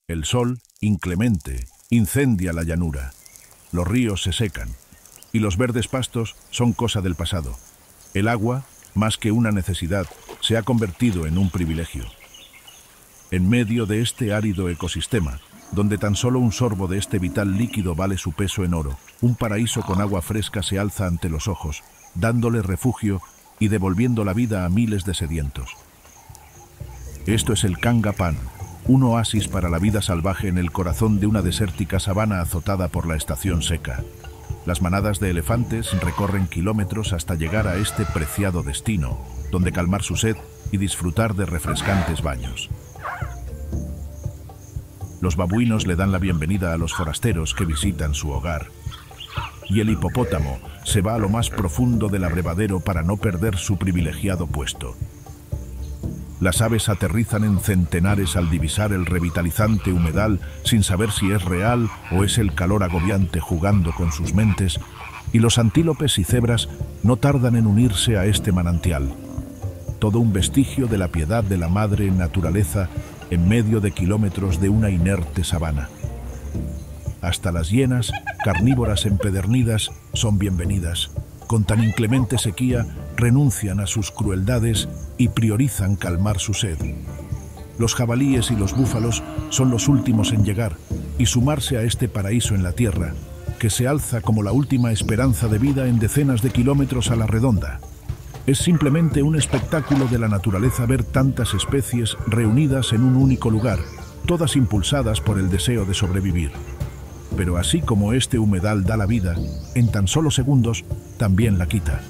El sol, inclemente, incendia la llanura. Los ríos se secan y los verdes pastos son cosa del pasado. El agua, más que una necesidad, se ha convertido en un privilegio. En medio de este árido ecosistema, donde tan solo un sorbo de este vital líquido vale su peso en oro, un paraíso con agua fresca se alza ante los ojos, dándole refugio y devolviendo la vida a miles de sedientos. Esto es el Kanga Pan, un oasis para la vida salvaje en el corazón de una desértica sabana azotada por la estación seca. Las manadas de elefantes recorren kilómetros hasta llegar a este preciado destino, donde calmar su sed y disfrutar de refrescantes baños. Los babuinos le dan la bienvenida a los forasteros que visitan su hogar. Y el hipopótamo se va a lo más profundo del abrevadero para no perder su privilegiado puesto. Las aves aterrizan en centenares al divisar el revitalizante humedal sin saber si es real o es el calor agobiante jugando con sus mentes, y los antílopes y cebras no tardan en unirse a este manantial. Todo un vestigio de la piedad de la madre naturaleza en medio de kilómetros de una inerte sabana. Hasta las hienas, carnívoras empedernidas, son bienvenidas. Con tan inclemente sequía, renuncian a sus crueldades y priorizan calmar su sed. Los jabalíes y los búfalos son los últimos en llegar y sumarse a este paraíso en la tierra, que se alza como la última esperanza de vida en decenas de kilómetros a la redonda. Es simplemente un espectáculo de la naturaleza ver tantas especies reunidas en un único lugar, todas impulsadas por el deseo de sobrevivir. Pero así como este humedal da la vida, en tan solo segundos, también la quita.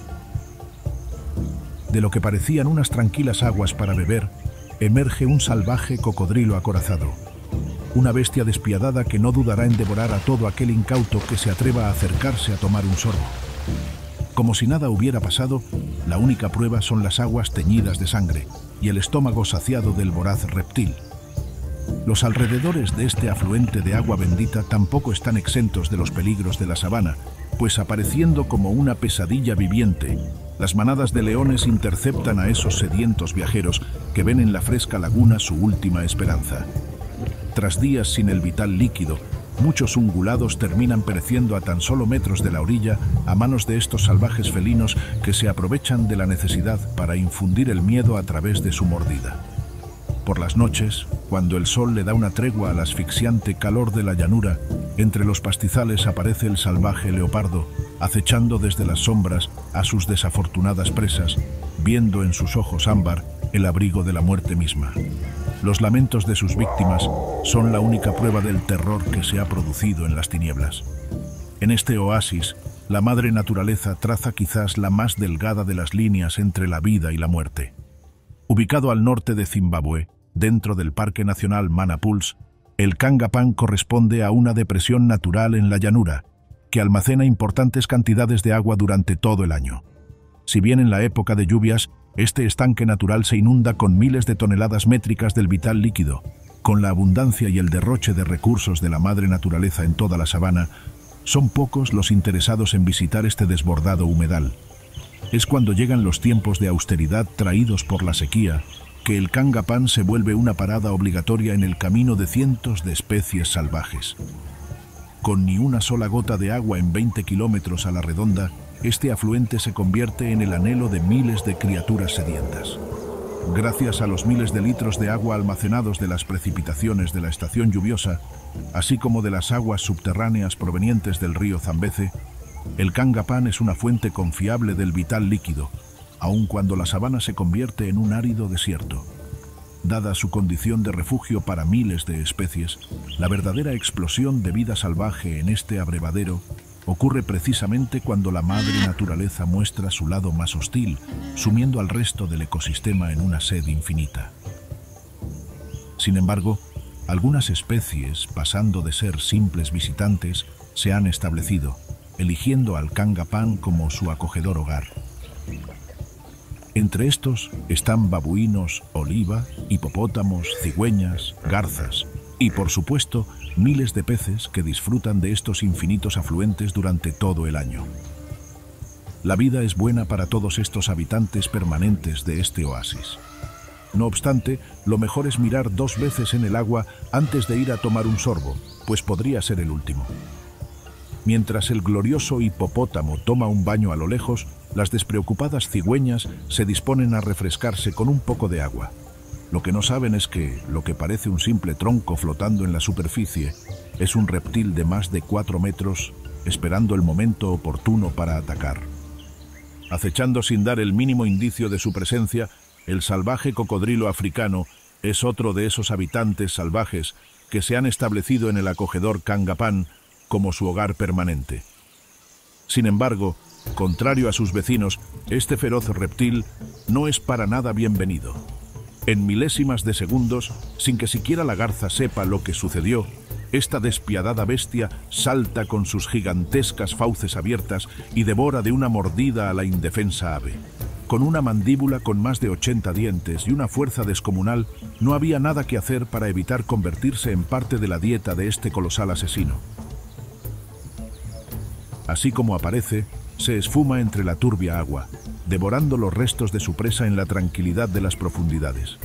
De lo que parecían unas tranquilas aguas para beber, emerge un salvaje cocodrilo acorazado. Una bestia despiadada que no dudará en devorar a todo aquel incauto que se atreva a acercarse a tomar un sorbo. Como si nada hubiera pasado, la única prueba son las aguas teñidas de sangre y el estómago saciado del voraz reptil. Los alrededores de este afluente de agua bendita tampoco están exentos de los peligros de la sabana, pues apareciendo como una pesadilla viviente, las manadas de leones interceptan a esos sedientos viajeros que ven en la fresca laguna su última esperanza. Tras días sin el vital líquido, muchos ungulados terminan pereciendo a tan solo metros de la orilla a manos de estos salvajes felinos que se aprovechan de la necesidad para infundir el miedo a través de su mordida. Por las noches, cuando el sol le da una tregua al asfixiante calor de la llanura, entre los pastizales aparece el salvaje leopardo, acechando desde las sombras a sus desafortunadas presas, viendo en sus ojos ámbar el abrigo de la muerte misma. Los lamentos de sus víctimas son la única prueba del terror que se ha producido en las tinieblas. En este oasis, la madre naturaleza traza quizás la más delgada de las líneas entre la vida y la muerte. Ubicado al norte de Zimbabue, dentro del Parque Nacional Mana-Pools, el Kanga Pan corresponde a una depresión natural en la llanura, que almacena importantes cantidades de agua durante todo el año. Si bien en la época de lluvias, este estanque natural se inunda con miles de toneladas métricas del vital líquido, con la abundancia y el derroche de recursos de la madre naturaleza en toda la sabana, son pocos los interesados en visitar este desbordado humedal. Es cuando llegan los tiempos de austeridad traídos por la sequía, que el Kanga Pan se vuelve una parada obligatoria en el camino de cientos de especies salvajes. Con ni una sola gota de agua en 20 kilómetros a la redonda, este afluente se convierte en el anhelo de miles de criaturas sedientas. Gracias a los miles de litros de agua almacenados de las precipitaciones de la estación lluviosa, así como de las aguas subterráneas provenientes del río Zambeze, el Kanga Pan es una fuente confiable del vital líquido, aun cuando la sabana se convierte en un árido desierto. Dada su condición de refugio para miles de especies, la verdadera explosión de vida salvaje en este abrevadero ocurre precisamente cuando la madre naturaleza muestra su lado más hostil, sumiendo al resto del ecosistema en una sed infinita. Sin embargo, algunas especies, pasando de ser simples visitantes, se han establecido, eligiendo al Kanga Pan como su acogedor hogar. Entre estos están babuinos, oliva, hipopótamos, cigüeñas, garzas y, por supuesto, miles de peces que disfrutan de estos infinitos afluentes durante todo el año. La vida es buena para todos estos habitantes permanentes de este oasis. No obstante, lo mejor es mirar 2 veces en el agua antes de ir a tomar un sorbo, pues podría ser el último. Mientras el glorioso hipopótamo toma un baño a lo lejos, las despreocupadas cigüeñas se disponen a refrescarse con un poco de agua. Lo que no saben es que lo que parece un simple tronco flotando en la superficie es un reptil de más de 4 metros, esperando el momento oportuno para atacar. Acechando sin dar el mínimo indicio de su presencia, el salvaje cocodrilo africano es otro de esos habitantes salvajes que se han establecido en el acogedor Kangapán como su hogar permanente. Sin embargo, contrario a sus vecinos, este feroz reptil no es para nada bienvenido. En milésimas de segundos, sin que siquiera la garza sepa lo que sucedió, esta despiadada bestia salta con sus gigantescas fauces abiertas y devora de una mordida a la indefensa ave. Con una mandíbula con más de 80 dientes y una fuerza descomunal, no había nada que hacer para evitar convertirse en parte de la dieta de este colosal asesino. Así como aparece, se esfuma entre la turbia agua, devorando los restos de su presa en la tranquilidad de las profundidades.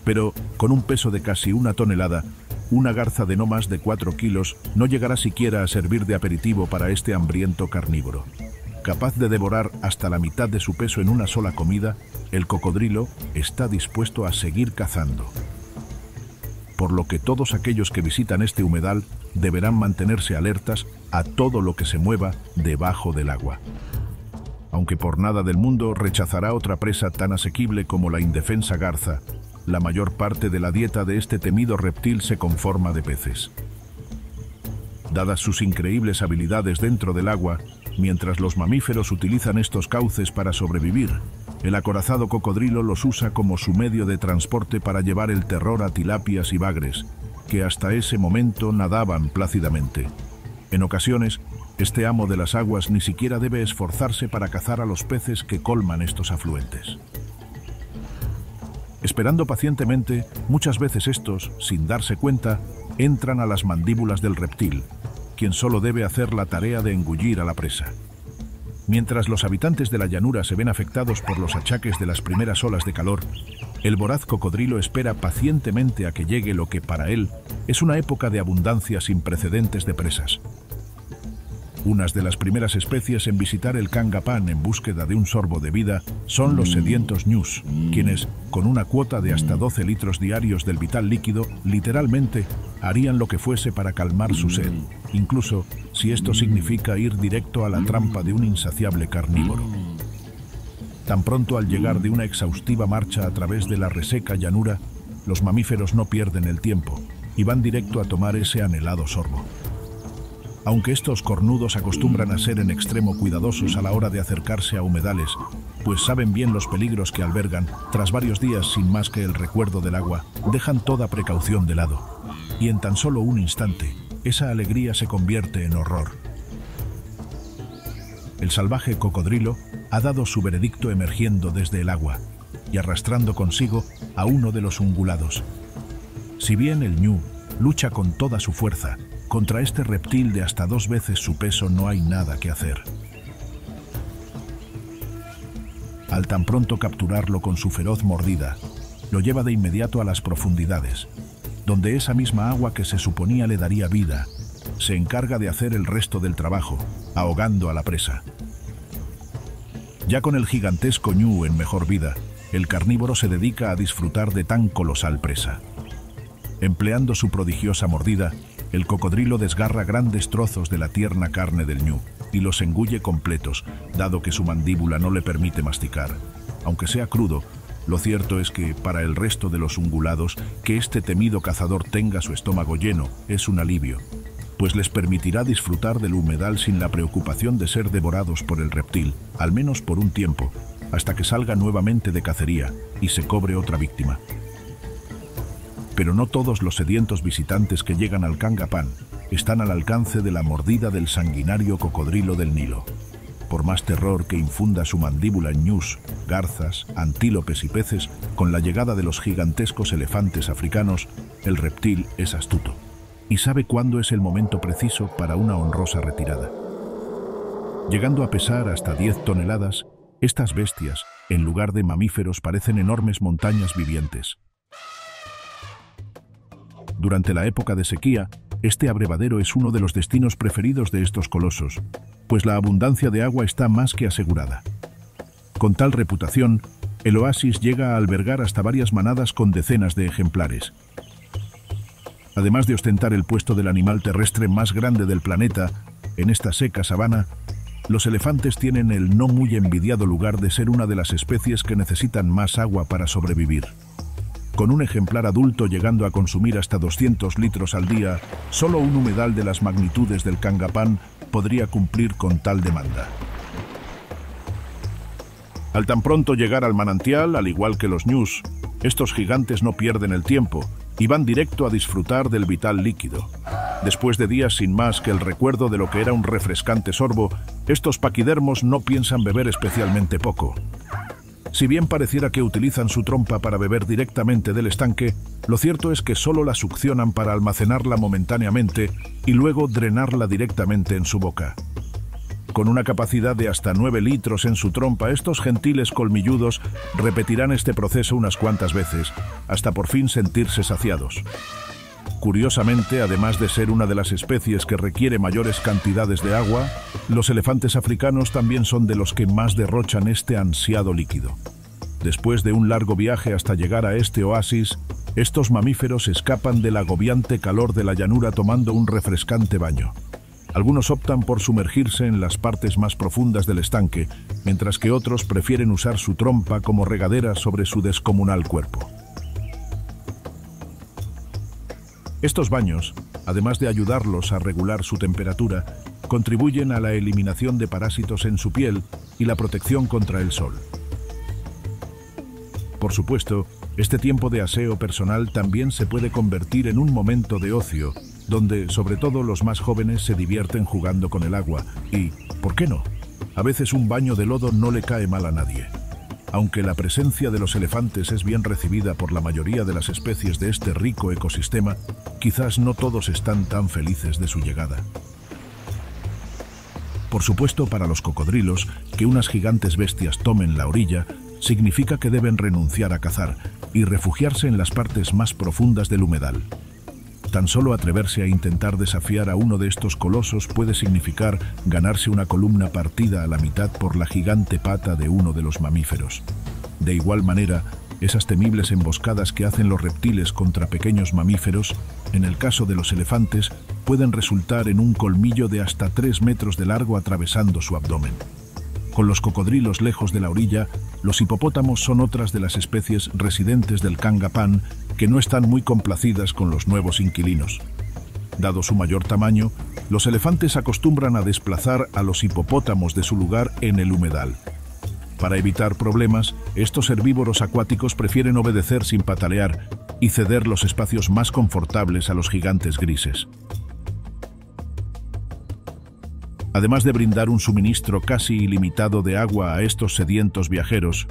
Pero, con un peso de casi 1 tonelada, una garza de no más de 4 kilos no llegará siquiera a servir de aperitivo para este hambriento carnívoro. Capaz de devorar hasta la mitad de su peso en una sola comida, el cocodrilo está dispuesto a seguir cazando. Por lo que todos aquellos que visitan este humedal deberán mantenerse alertas a todo lo que se mueva debajo del agua. Aunque por nada del mundo rechazará otra presa tan asequible como la indefensa garza, la mayor parte de la dieta de este temido reptil se conforma de peces. Dadas sus increíbles habilidades dentro del agua, mientras los mamíferos utilizan estos cauces para sobrevivir, el acorazado cocodrilo los usa como su medio de transporte para llevar el terror a tilapias y bagres, que hasta ese momento nadaban plácidamente. En ocasiones, este amo de las aguas ni siquiera debe esforzarse para cazar a los peces que colman estos afluentes. Esperando pacientemente, muchas veces estos, sin darse cuenta, entran a las mandíbulas del reptil, quien solo debe hacer la tarea de engullir a la presa. Mientras los habitantes de la llanura se ven afectados por los achaques de las primeras olas de calor, el voraz cocodrilo espera pacientemente a que llegue lo que para él es una época de abundancia sin precedentes de presas. Unas de las primeras especies en visitar el Kangapán en búsqueda de un sorbo de vida son los sedientos ñus, quienes, con una cuota de hasta 12 litros diarios del vital líquido, literalmente harían lo que fuese para calmar su sed, incluso si esto significa ir directo a la trampa de un insaciable carnívoro. Tan pronto al llegar de una exhaustiva marcha a través de la reseca llanura, los mamíferos no pierden el tiempo y van directo a tomar ese anhelado sorbo. Aunque estos cornudos acostumbran a ser en extremo cuidadosos a la hora de acercarse a humedales, pues saben bien los peligros que albergan, tras varios días sin más que el recuerdo del agua, dejan toda precaución de lado. Y en tan solo un instante, esa alegría se convierte en horror. El salvaje cocodrilo ha dado su veredicto emergiendo desde el agua y arrastrando consigo a uno de los ungulados. Si bien el ñu lucha con toda su fuerza, contra este reptil de hasta 2 veces su peso no hay nada que hacer. Al tan pronto capturarlo con su feroz mordida, lo lleva de inmediato a las profundidades, donde esa misma agua que se suponía le daría vida, se encarga de hacer el resto del trabajo, ahogando a la presa. Ya con el gigantesco ñu en mejor vida, el carnívoro se dedica a disfrutar de tan colosal presa. Empleando su prodigiosa mordida, el cocodrilo desgarra grandes trozos de la tierna carne del ñu y los engulle completos, dado que su mandíbula no le permite masticar. Aunque sea crudo, lo cierto es que, para el resto de los ungulados, que este temido cazador tenga su estómago lleno es un alivio, pues les permitirá disfrutar del humedal sin la preocupación de ser devorados por el reptil, al menos por un tiempo, hasta que salga nuevamente de cacería y se cobre otra víctima. Pero no todos los sedientos visitantes que llegan al Kangapán están al alcance de la mordida del sanguinario cocodrilo del Nilo. Por más terror que infunda su mandíbula en ñus, garzas, antílopes y peces, con la llegada de los gigantescos elefantes africanos, el reptil es astuto y sabe cuándo es el momento preciso para una honrosa retirada. Llegando a pesar hasta 10 toneladas, estas bestias, En lugar de mamíferos parecen enormes montañas vivientes. Durante la época de sequía, este abrevadero es uno de los destinos preferidos de estos colosos, pues la abundancia de agua está más que asegurada. Con tal reputación, el oasis llega a albergar hasta varias manadas con decenas de ejemplares. Además de ostentar el puesto del animal terrestre más grande del planeta, en esta seca sabana, los elefantes tienen el no muy envidiado lugar de ser una de las especies que necesitan más agua para sobrevivir. Con un ejemplar adulto llegando a consumir hasta 200 litros al día, solo un humedal de las magnitudes del Kangapán podría cumplir con tal demanda. Al tan pronto llegar al manantial, al igual que los ñus, estos gigantes no pierden el tiempo y van directo a disfrutar del vital líquido. Después de días sin más que el recuerdo de lo que era un refrescante sorbo, estos paquidermos no piensan beber especialmente poco. Si bien pareciera que utilizan su trompa para beber directamente del estanque, lo cierto es que solo la succionan para almacenarla momentáneamente y luego drenarla directamente en su boca. Con una capacidad de hasta 9 litros en su trompa, estos gentiles colmilludos repetirán este proceso unas cuantas veces, hasta por fin sentirse saciados. Curiosamente, además de ser una de las especies que requiere mayores cantidades de agua, los elefantes africanos también son de los que más derrochan este ansiado líquido. Después de un largo viaje hasta llegar a este oasis, estos mamíferos escapan del agobiante calor de la llanura tomando un refrescante baño. Algunos optan por sumergirse en las partes más profundas del estanque, mientras que otros prefieren usar su trompa como regadera sobre su descomunal cuerpo. Estos baños, además de ayudarlos a regular su temperatura, contribuyen a la eliminación de parásitos en su piel y la protección contra el sol. Por supuesto, este tiempo de aseo personal también se puede convertir en un momento de ocio, donde, sobre todo, los más jóvenes se divierten jugando con el agua y, ¿por qué no? A veces un baño de lodo no le cae mal a nadie. Aunque la presencia de los elefantes es bien recibida por la mayoría de las especies de este rico ecosistema, quizás no todos están tan felices de su llegada. Por supuesto, para los cocodrilos, que unas gigantes bestias tomen la orilla, significa que deben renunciar a cazar y refugiarse en las partes más profundas del humedal. Tan solo atreverse a intentar desafiar a uno de estos colosos puede significar ganarse una columna partida a la mitad por la gigante pata de uno de los mamíferos. De igual manera, esas temibles emboscadas que hacen los reptiles contra pequeños mamíferos, en el caso de los elefantes, pueden resultar en un colmillo de hasta 3 metros de largo atravesando su abdomen. Con los cocodrilos lejos de la orilla, los hipopótamos son otras de las especies residentes del Kangapán que no están muy complacidas con los nuevos inquilinos. Dado su mayor tamaño, los elefantes acostumbran a desplazar a los hipopótamos de su lugar en el humedal. Para evitar problemas, estos herbívoros acuáticos prefieren obedecer sin patalear y ceder los espacios más confortables a los gigantes grises. Además de brindar un suministro casi ilimitado de agua a estos sedientos viajeros,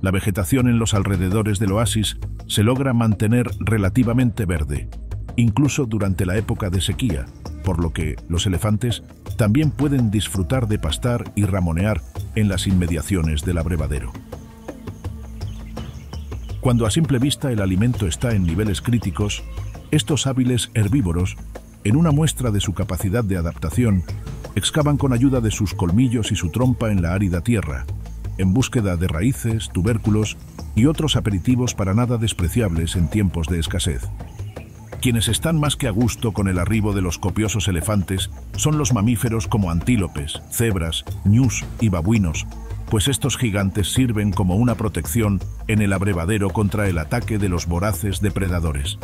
la vegetación en los alrededores del oasis se logra mantener relativamente verde, incluso durante la época de sequía, por lo que los elefantes también pueden disfrutar de pastar y ramonear en las inmediaciones del abrevadero. Cuando a simple vista el alimento está en niveles críticos, estos hábiles herbívoros, en una muestra de su capacidad de adaptación, excavan con ayuda de sus colmillos y su trompa en la árida tierra, en búsqueda de raíces, tubérculos y otros aperitivos para nada despreciables en tiempos de escasez. Quienes están más que a gusto con el arribo de los copiosos elefantes son los mamíferos como antílopes, cebras, ñus y babuinos, pues estos gigantes sirven como una protección en el abrevadero contra el ataque de los voraces depredadores.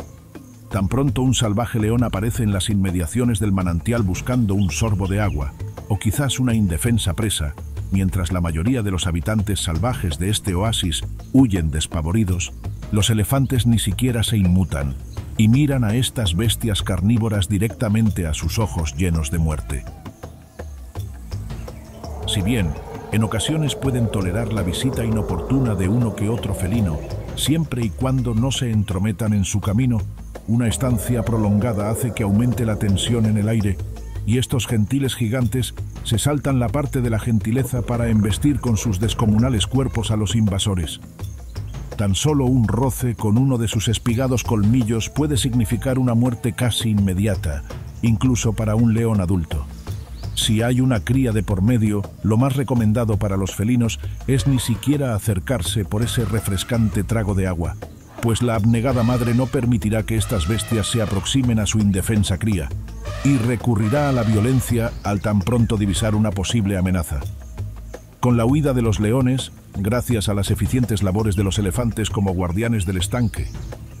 Tan pronto un salvaje león aparece en las inmediaciones del manantial buscando un sorbo de agua, o quizás una indefensa presa, mientras la mayoría de los habitantes salvajes de este oasis huyen despavoridos, los elefantes ni siquiera se inmutan y miran a estas bestias carnívoras directamente a sus ojos llenos de muerte. Si bien, en ocasiones pueden tolerar la visita inoportuna de uno que otro felino, siempre y cuando no se entrometan en su camino, una estancia prolongada hace que aumente la tensión en el aire y estos gentiles gigantes se saltan la parte de la gentileza para embestir con sus descomunales cuerpos a los invasores. Tan solo un roce con uno de sus espigados colmillos puede significar una muerte casi inmediata, incluso para un león adulto. Si hay una cría de por medio, lo más recomendado para los felinos es ni siquiera acercarse por ese refrescante trago de agua, pues la abnegada madre no permitirá que estas bestias se aproximen a su indefensa cría, y recurrirá a la violencia al tan pronto divisar una posible amenaza. Con la huida de los leones, gracias a las eficientes labores de los elefantes como guardianes del estanque,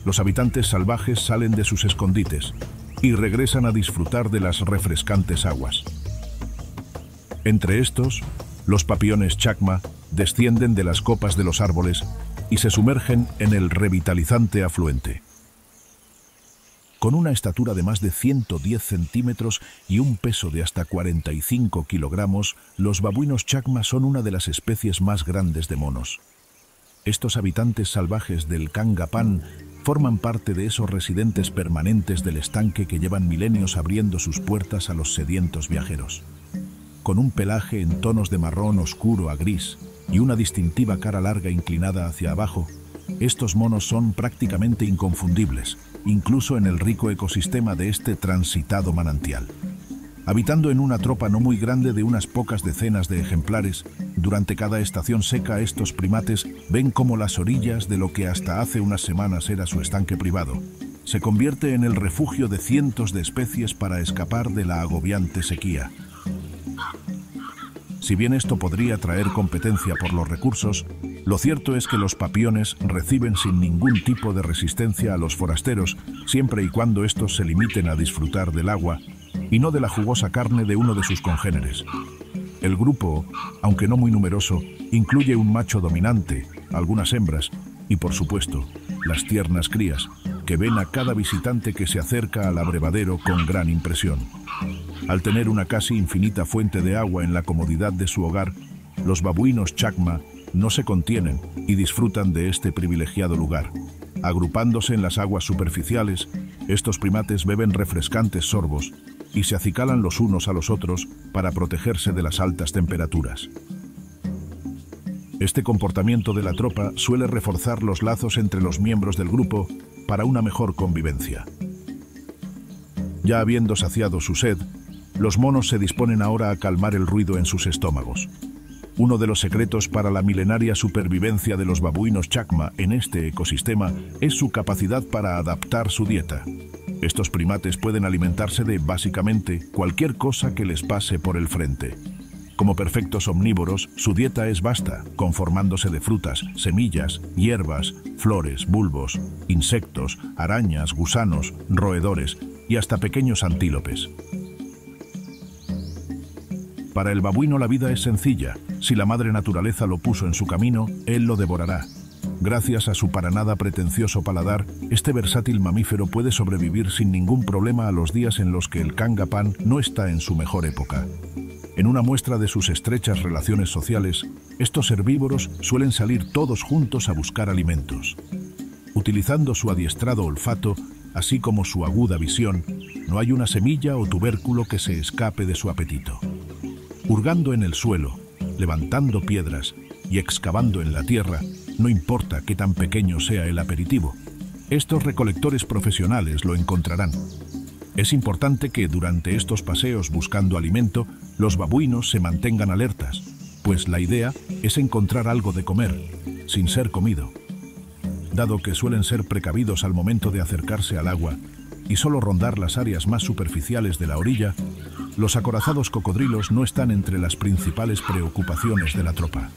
los habitantes salvajes salen de sus escondites y regresan a disfrutar de las refrescantes aguas. Entre estos, los papiones chacma descienden de las copas de los árboles y se sumergen en el revitalizante afluente. Con una estatura de más de 110 centímetros y un peso de hasta 45 kilogramos, los babuinos chacma son una de las especies más grandes de monos. Estos habitantes salvajes del Kangapán forman parte de esos residentes permanentes del estanque que llevan milenios abriendo sus puertas a los sedientos viajeros. Con un pelaje en tonos de marrón oscuro a gris y una distintiva cara larga inclinada hacia abajo, estos monos son prácticamente inconfundibles, incluso en el rico ecosistema de este transitado manantial. Habitando en una tropa no muy grande de unas pocas decenas de ejemplares, durante cada estación seca estos primates ven cómo las orillas de lo que hasta hace unas semanas era su estanque privado se convierte en el refugio de cientos de especies para escapar de la agobiante sequía. Si bien esto podría traer competencia por los recursos, lo cierto es que los papiones reciben sin ningún tipo de resistencia a los forasteros, siempre y cuando estos se limiten a disfrutar del agua y no de la jugosa carne de uno de sus congéneres. El grupo, aunque no muy numeroso, incluye un macho dominante, algunas hembras y, por supuesto, las tiernas crías, que ven a cada visitante que se acerca al abrevadero con gran impresión. Al tener una casi infinita fuente de agua en la comodidad de su hogar, los babuinos chacma no se contienen y disfrutan de este privilegiado lugar. Agrupándose en las aguas superficiales, estos primates beben refrescantes sorbos y se acicalan los unos a los otros para protegerse de las altas temperaturas. Este comportamiento de la tropa suele reforzar los lazos entre los miembros del grupo para una mejor convivencia. Ya habiendo saciado su sed, los monos se disponen ahora a calmar el ruido en sus estómagos. Uno de los secretos para la milenaria supervivencia de los babuinos chacma en este ecosistema es su capacidad para adaptar su dieta. Estos primates pueden alimentarse de, básicamente, cualquier cosa que les pase por el frente. Como perfectos omnívoros, su dieta es vasta, conformándose de frutas, semillas, hierbas, flores, bulbos, insectos, arañas, gusanos, roedores y hasta pequeños antílopes. Para el babuino la vida es sencilla. Si la madre naturaleza lo puso en su camino, él lo devorará. Gracias a su para nada pretencioso paladar, este versátil mamífero puede sobrevivir sin ningún problema a los días en los que el Kangapán no está en su mejor época. En una muestra de sus estrechas relaciones sociales, estos herbívoros suelen salir todos juntos a buscar alimentos. Utilizando su adiestrado olfato, así como su aguda visión, no hay una semilla o tubérculo que se escape de su apetito. Hurgando en el suelo, levantando piedras y excavando en la tierra, no importa qué tan pequeño sea el aperitivo, estos recolectores profesionales lo encontrarán. Es importante que durante estos paseos buscando alimento, los babuinos se mantengan alertas, pues la idea es encontrar algo de comer, sin ser comido. Dado que suelen ser precavidos al momento de acercarse al agua y solo rondar las áreas más superficiales de la orilla, los acorazados cocodrilos no están entre las principales preocupaciones de la tropa.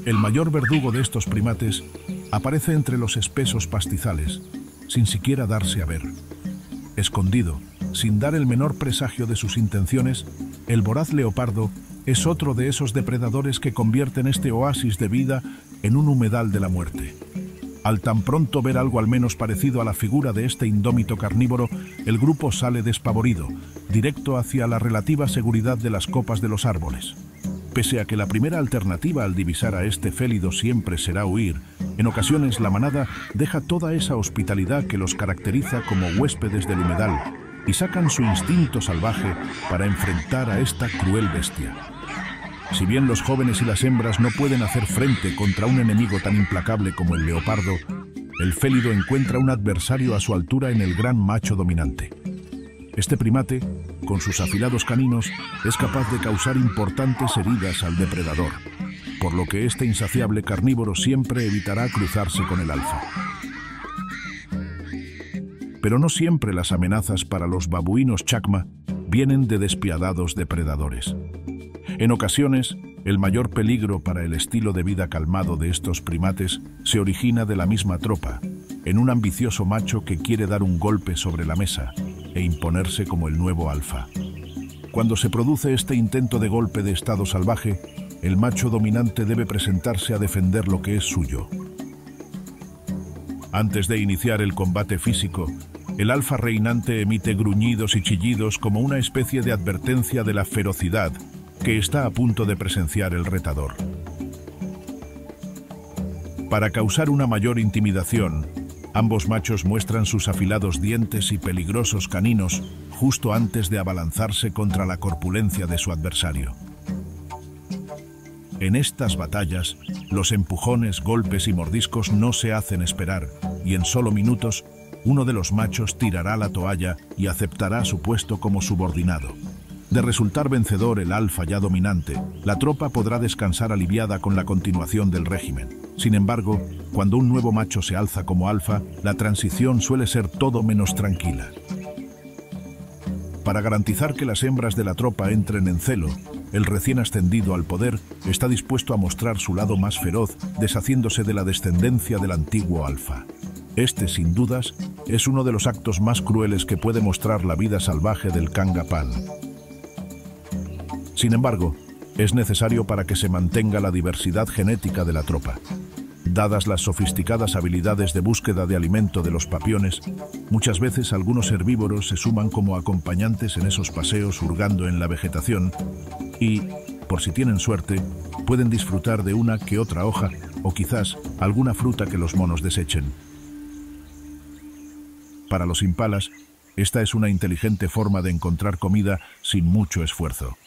El mayor verdugo de estos primates aparece entre los espesos pastizales, sin siquiera darse a ver. Escondido, sin dar el menor presagio de sus intenciones, el voraz leopardo es otro de esos depredadores que convierten este oasis de vida en un humedal de la muerte. Al tan pronto ver algo al menos parecido a la figura de este indómito carnívoro, el grupo sale despavorido, directo hacia la relativa seguridad de las copas de los árboles. Pese a que la primera alternativa al divisar a este félido siempre será huir, en ocasiones la manada deja toda esa hospitalidad que los caracteriza como huéspedes del humedal y sacan su instinto salvaje para enfrentar a esta cruel bestia. Si bien los jóvenes y las hembras no pueden hacer frente contra un enemigo tan implacable como el leopardo, el félido encuentra un adversario a su altura en el gran macho dominante. Este primate, con sus afilados caninos, es capaz de causar importantes heridas al depredador, por lo que este insaciable carnívoro siempre evitará cruzarse con el alfa. Pero no siempre las amenazas para los babuinos chacma vienen de despiadados depredadores. En ocasiones, el mayor peligro para el estilo de vida calmado de estos primates se origina de la misma tropa, en un ambicioso macho que quiere dar un golpe sobre la mesa e imponerse como el nuevo alfa. Cuando se produce este intento de golpe de estado salvaje, el macho dominante debe presentarse a defender lo que es suyo. Antes de iniciar el combate físico, el alfa reinante emite gruñidos y chillidos como una especie de advertencia de la ferocidad que está a punto de presenciar el retador. Para causar una mayor intimidación, ambos machos muestran sus afilados dientes y peligrosos caninos justo antes de abalanzarse contra la corpulencia de su adversario. En estas batallas, los empujones, golpes y mordiscos no se hacen esperar, y en solo minutos, uno de los machos tirará la toalla y aceptará su puesto como subordinado. De resultar vencedor el alfa ya dominante, la tropa podrá descansar aliviada con la continuación del régimen. Sin embargo, cuando un nuevo macho se alza como alfa, la transición suele ser todo menos tranquila. Para garantizar que las hembras de la tropa entren en celo, el recién ascendido al poder está dispuesto a mostrar su lado más feroz, deshaciéndose de la descendencia del antiguo alfa. Este, sin dudas, es uno de los actos más crueles que puede mostrar la vida salvaje del Kanga Pan. Sin embargo, es necesario para que se mantenga la diversidad genética de la tropa. Dadas las sofisticadas habilidades de búsqueda de alimento de los papiones, muchas veces algunos herbívoros se suman como acompañantes en esos paseos hurgando en la vegetación y, por si tienen suerte, pueden disfrutar de una que otra hoja o quizás alguna fruta que los monos desechen. Para los impalas, esta es una inteligente forma de encontrar comida sin mucho esfuerzo.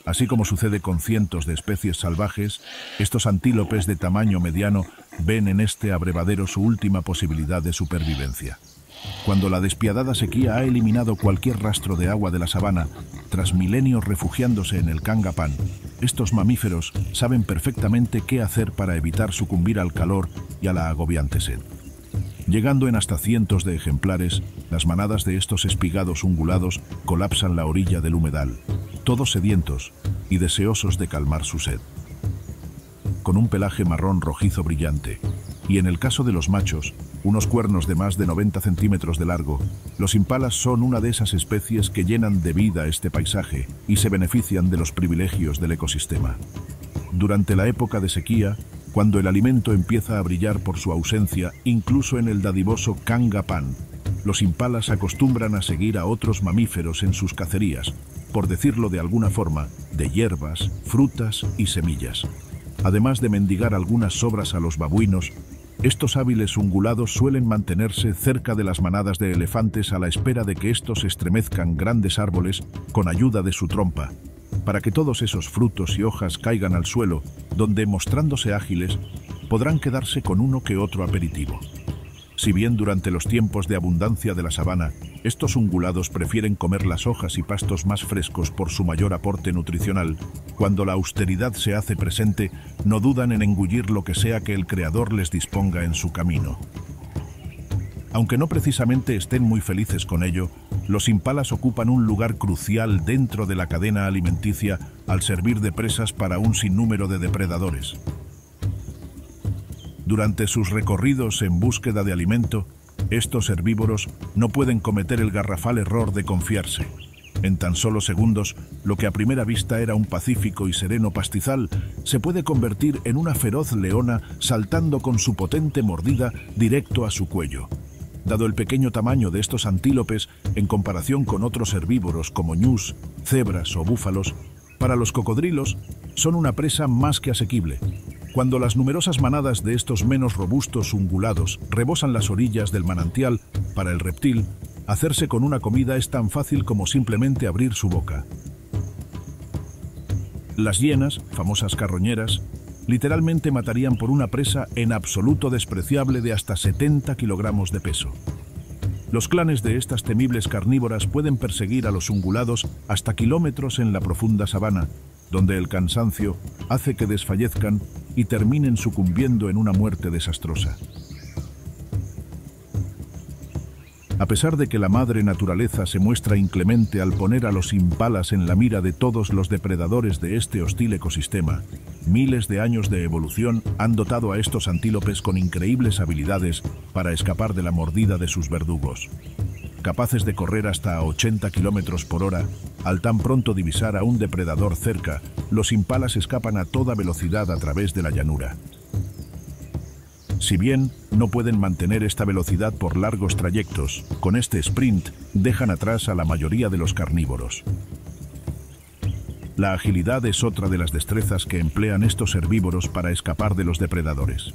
Así como sucede con cientos de especies salvajes, estos antílopes de tamaño mediano ven en este abrevadero su última posibilidad de supervivencia. Cuando la despiadada sequía ha eliminado cualquier rastro de agua de la sabana, tras milenios refugiándose en el Kanga Pan, estos mamíferos saben perfectamente qué hacer para evitar sucumbir al calor y a la agobiante sed. Llegando en hasta cientos de ejemplares, las manadas de estos espigados ungulados colapsan la orilla del humedal, todos sedientos y deseosos de calmar su sed. Con un pelaje marrón rojizo brillante, y en el caso de los machos, unos cuernos de más de 90 centímetros de largo, los impalas son una de esas especies que llenan de vida este paisaje y se benefician de los privilegios del ecosistema. Durante la época de sequía, cuando el alimento empieza a brillar por su ausencia, incluso en el dadivoso Kanga Pan, los impalas acostumbran a seguir a otros mamíferos en sus cacerías, por decirlo de alguna forma, de hierbas, frutas y semillas. Además de mendigar algunas sobras a los babuinos, estos hábiles ungulados suelen mantenerse cerca de las manadas de elefantes a la espera de que estos estremezcan grandes árboles con ayuda de su trompa, para que todos esos frutos y hojas caigan al suelo, donde, mostrándose ágiles, podrán quedarse con uno que otro aperitivo. Si bien durante los tiempos de abundancia de la sabana, estos ungulados prefieren comer las hojas y pastos más frescos por su mayor aporte nutricional, cuando la austeridad se hace presente, no dudan en engullir lo que sea que el Creador les disponga en su camino. Aunque no precisamente estén muy felices con ello, los impalas ocupan un lugar crucial dentro de la cadena alimenticia al servir de presas para un sinnúmero de depredadores. Durante sus recorridos en búsqueda de alimento, estos herbívoros no pueden cometer el garrafal error de confiarse. En tan solo segundos, lo que a primera vista era un pacífico y sereno pastizal se puede convertir en una feroz leona saltando con su potente mordida directo a su cuello. Dado el pequeño tamaño de estos antílopes en comparación con otros herbívoros como ñus, cebras o búfalos, para los cocodrilos son una presa más que asequible. Cuando las numerosas manadas de estos menos robustos ungulados rebosan las orillas del manantial, para el reptil, Hacerse con una comida es tan fácil como simplemente abrir su boca. Las hienas, famosas carroñeras, literalmente matarían por una presa en absoluto despreciable de hasta 70 kilogramos de peso. Los clanes de estas temibles carnívoras pueden perseguir a los ungulados hasta kilómetros en la profunda sabana, donde el cansancio hace que desfallezcan y terminen sucumbiendo en una muerte desastrosa. A pesar de que la madre naturaleza se muestra inclemente al poner a los impalas en la mira de todos los depredadores de este hostil ecosistema, miles de años de evolución han dotado a estos antílopes con increíbles habilidades para escapar de la mordida de sus verdugos. Capaces de correr hasta 80 kilómetros por hora, al tan pronto divisar a un depredador cerca, los impalas escapan a toda velocidad a través de la llanura. Si bien no pueden mantener esta velocidad por largos trayectos, con este sprint dejan atrás a la mayoría de los carnívoros. La agilidad es otra de las destrezas que emplean estos herbívoros para escapar de los depredadores.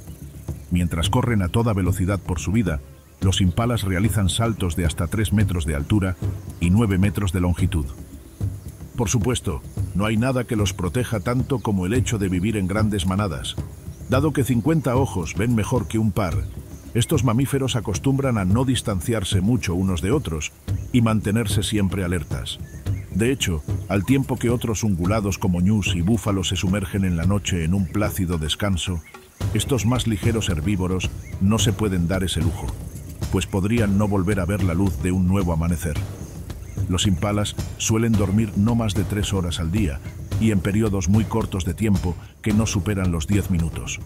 Mientras corren a toda velocidad por su vida, los impalas realizan saltos de hasta 3 metros de altura y 9 metros de longitud. Por supuesto, no hay nada que los proteja tanto como el hecho de vivir en grandes manadas. Dado que 50 ojos ven mejor que un par, estos mamíferos acostumbran a no distanciarse mucho unos de otros y mantenerse siempre alertas. De hecho, al tiempo que otros ungulados como ñus y búfalos se sumergen en la noche en un plácido descanso, estos más ligeros herbívoros no se pueden dar ese lujo, pues podrían no volver a ver la luz de un nuevo amanecer. Los impalas suelen dormir no más de 3 horas al día y en periodos muy cortos de tiempo que no superan los 10 minutos.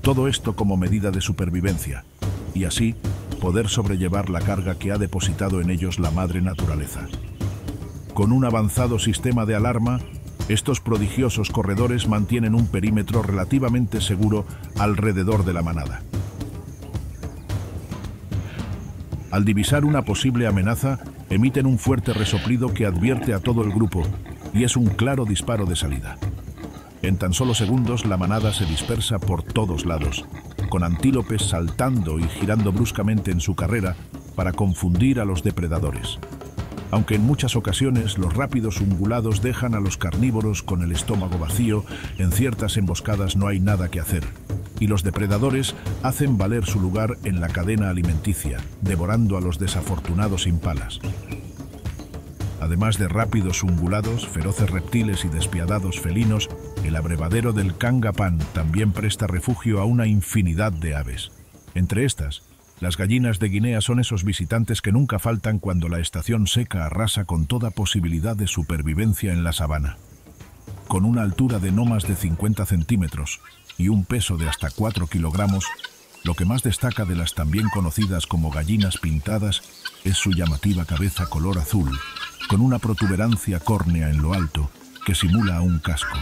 Todo esto como medida de supervivencia y así poder sobrellevar la carga que ha depositado en ellos la madre naturaleza. Con un avanzado sistema de alarma, estos prodigiosos corredores mantienen un perímetro relativamente seguro alrededor de la manada. Al divisar una posible amenaza, emiten un fuerte resoplido que advierte a todo el grupo y es un claro disparo de salida. En tan solo segundos la manada se dispersa por todos lados, con antílopes saltando y girando bruscamente en su carrera para confundir a los depredadores. Aunque en muchas ocasiones los rápidos ungulados dejan a los carnívoros con el estómago vacío, en ciertas emboscadas no hay nada que hacer, y los depredadores hacen valer su lugar en la cadena alimenticia, devorando a los desafortunados impalas. Además de rápidos ungulados, feroces reptiles y despiadados felinos, el abrevadero del Kangapán también presta refugio a una infinidad de aves. Entre estas, las gallinas de Guinea son esos visitantes que nunca faltan cuando la estación seca arrasa con toda posibilidad de supervivencia en la sabana. Con una altura de no más de 50 centímetros y un peso de hasta 4 kilogramos, lo que más destaca de las también conocidas como gallinas pintadas es su llamativa cabeza color azul, con una protuberancia córnea en lo alto que simula a un casco.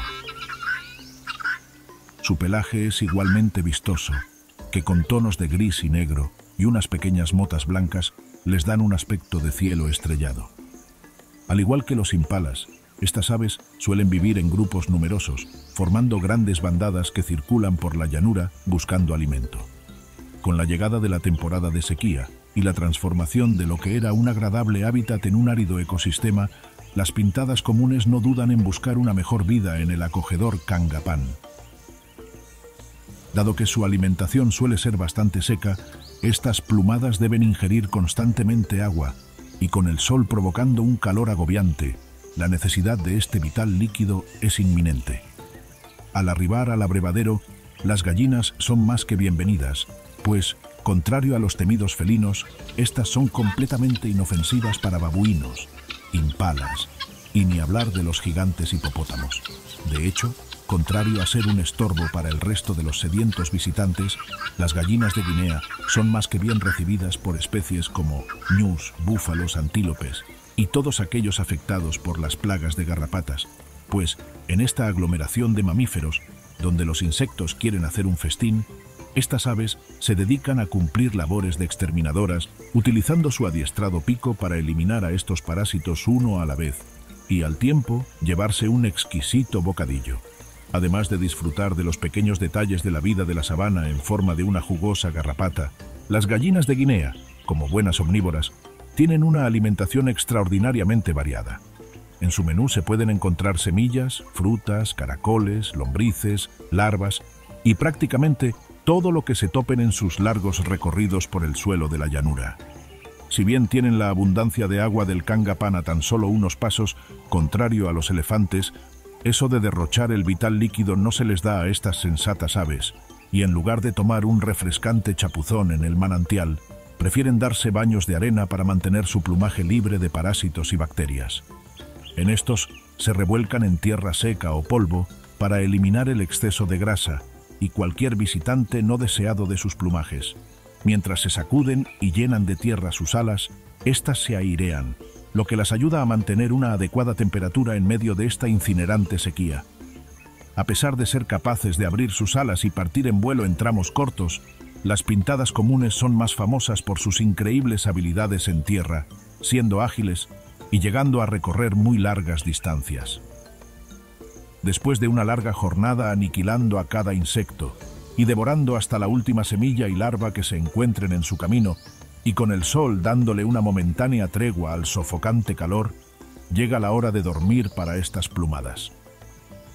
Su pelaje es igualmente vistoso, que con tonos de gris y negro y unas pequeñas motas blancas les dan un aspecto de cielo estrellado. Al igual que los impalas, estas aves suelen vivir en grupos numerosos, formando grandes bandadas que circulan por la llanura buscando alimento. Con la llegada de la temporada de sequía y la transformación de lo que era un agradable hábitat en un árido ecosistema, las pintadas comunes no dudan en buscar una mejor vida en el acogedor Kangapán. Dado que su alimentación suele ser bastante seca, estas plumadas deben ingerir constantemente agua y con el sol provocando un calor agobiante, la necesidad de este vital líquido es inminente. Al arribar al abrevadero, las gallinas son más que bienvenidas, pues, contrario a los temidos felinos, estas son completamente inofensivas para babuinos, impalas, y ni hablar de los gigantes hipopótamos. De hecho, contrario a ser un estorbo para el resto de los sedientos visitantes, las gallinas de Guinea son más que bien recibidas por especies como ñus, búfalos, antílopes y todos aquellos afectados por las plagas de garrapatas, pues en esta aglomeración de mamíferos, donde los insectos quieren hacer un festín, estas aves se dedican a cumplir labores de exterminadoras, utilizando su adiestrado pico para eliminar a estos parásitos uno a la vez y al tiempo llevarse un exquisito bocadillo. Además de disfrutar de los pequeños detalles de la vida de la sabana en forma de una jugosa garrapata, las gallinas de Guinea, como buenas omnívoras, tienen una alimentación extraordinariamente variada. En su menú se pueden encontrar semillas, frutas, caracoles, lombrices, larvas y prácticamente todo lo que se topen en sus largos recorridos por el suelo de la llanura. Si bien tienen la abundancia de agua del Kangapán a tan solo unos pasos, contrario a los elefantes, eso de derrochar el vital líquido no se les da a estas sensatas aves, y en lugar de tomar un refrescante chapuzón en el manantial, prefieren darse baños de arena para mantener su plumaje libre de parásitos y bacterias. En estos se revuelcan en tierra seca o polvo para eliminar el exceso de grasa y cualquier visitante no deseado de sus plumajes. Mientras se sacuden y llenan de tierra sus alas, éstas se airean, lo que las ayuda a mantener una adecuada temperatura en medio de esta incinerante sequía. A pesar de ser capaces de abrir sus alas y partir en vuelo en tramos cortos, las pintadas comunes son más famosas por sus increíbles habilidades en tierra, siendo ágiles y llegando a recorrer muy largas distancias. Después de una larga jornada aniquilando a cada insecto y devorando hasta la última semilla y larva que se encuentren en su camino, y con el sol dándole una momentánea tregua al sofocante calor, llega la hora de dormir para estas plumadas.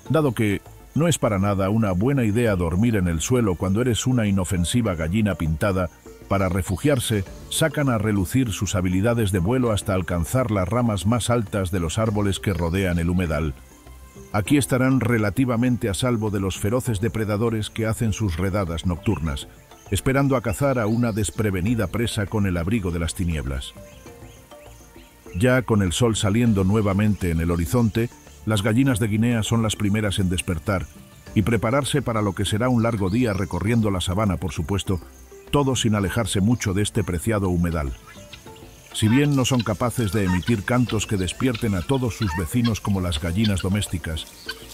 Dado que no es para nada una buena idea dormir en el suelo cuando eres una inofensiva gallina pintada, para refugiarse, sacan a relucir sus habilidades de vuelo hasta alcanzar las ramas más altas de los árboles que rodean el humedal. Aquí estarán relativamente a salvo de los feroces depredadores que hacen sus redadas nocturnas, esperando a cazar a una desprevenida presa con el abrigo de las tinieblas. Ya con el sol saliendo nuevamente en el horizonte, las gallinas de Guinea son las primeras en despertar y prepararse para lo que será un largo día recorriendo la sabana, por supuesto, todo sin alejarse mucho de este preciado humedal. Si bien no son capaces de emitir cantos que despierten a todos sus vecinos como las gallinas domésticas,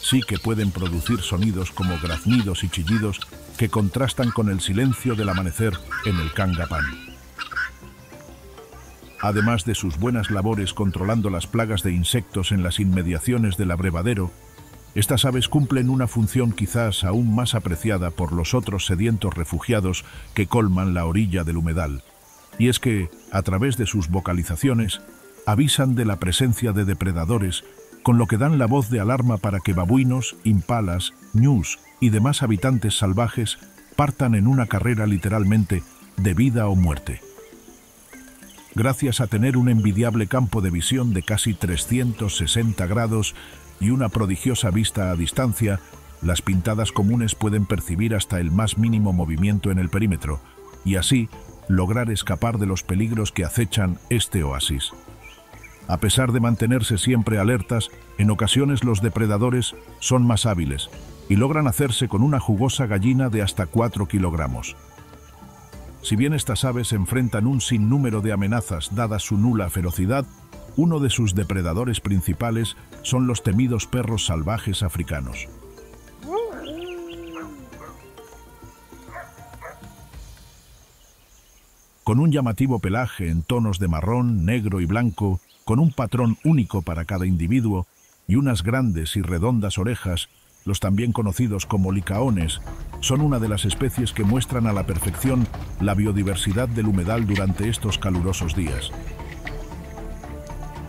sí que pueden producir sonidos como graznidos y chillidos que contrastan con el silencio del amanecer en el Kangapán. Además de sus buenas labores controlando las plagas de insectos en las inmediaciones del abrevadero, estas aves cumplen una función quizás aún más apreciada por los otros sedientos refugiados que colman la orilla del humedal. Y es que, a través de sus vocalizaciones, avisan de la presencia de depredadores, con lo que dan la voz de alarma para que babuinos, impalas, ñus y demás habitantes salvajes partan en una carrera literalmente de vida o muerte. Gracias a tener un envidiable campo de visión de casi 360 grados y una prodigiosa vista a distancia, las pintadas comunes pueden percibir hasta el más mínimo movimiento en el perímetro, y así lograr escapar de los peligros que acechan este oasis. A pesar de mantenerse siempre alertas, en ocasiones los depredadores son más hábiles y logran hacerse con una jugosa gallina de hasta 4 kilogramos. Si bien estas aves enfrentan un sinnúmero de amenazas dada su nula ferocidad, uno de sus depredadores principales son los temidos perros salvajes africanos. Con un llamativo pelaje en tonos de marrón, negro y blanco, con un patrón único para cada individuo y unas grandes y redondas orejas, los también conocidos como licaones, son una de las especies que muestran a la perfección la biodiversidad del humedal durante estos calurosos días.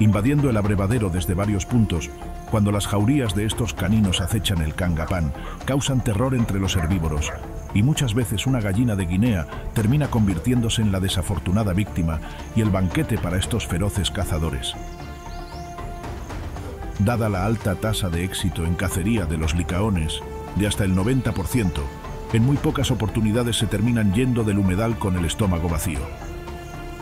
Invadiendo el abrevadero desde varios puntos, cuando las jaurías de estos caninos acechan el Kangapán, causan terror entre los herbívoros, y muchas veces una gallina de Guinea termina convirtiéndose en la desafortunada víctima y el banquete para estos feroces cazadores. Dada la alta tasa de éxito en cacería de los licaones, de hasta el 90%, en muy pocas oportunidades se terminan yendo del humedal con el estómago vacío.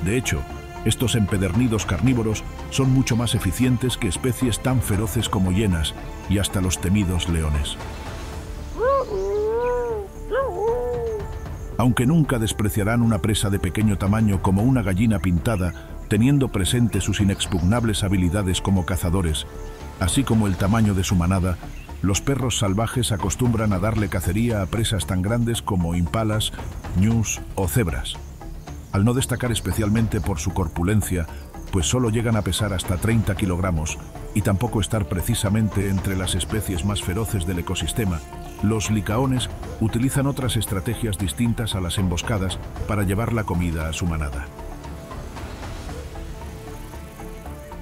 De hecho, estos empedernidos carnívoros son mucho más eficientes que especies tan feroces como hienas y hasta los temidos leones. Aunque nunca despreciarán una presa de pequeño tamaño como una gallina pintada, teniendo presente sus inexpugnables habilidades como cazadores, así como el tamaño de su manada, los perros salvajes acostumbran a darle cacería a presas tan grandes como impalas, ñus o cebras. Al no destacar especialmente por su corpulencia, pues solo llegan a pesar hasta 30 kilogramos, y tampoco estar precisamente entre las especies más feroces del ecosistema, los licaones utilizan otras estrategias distintas a las emboscadas para llevar la comida a su manada.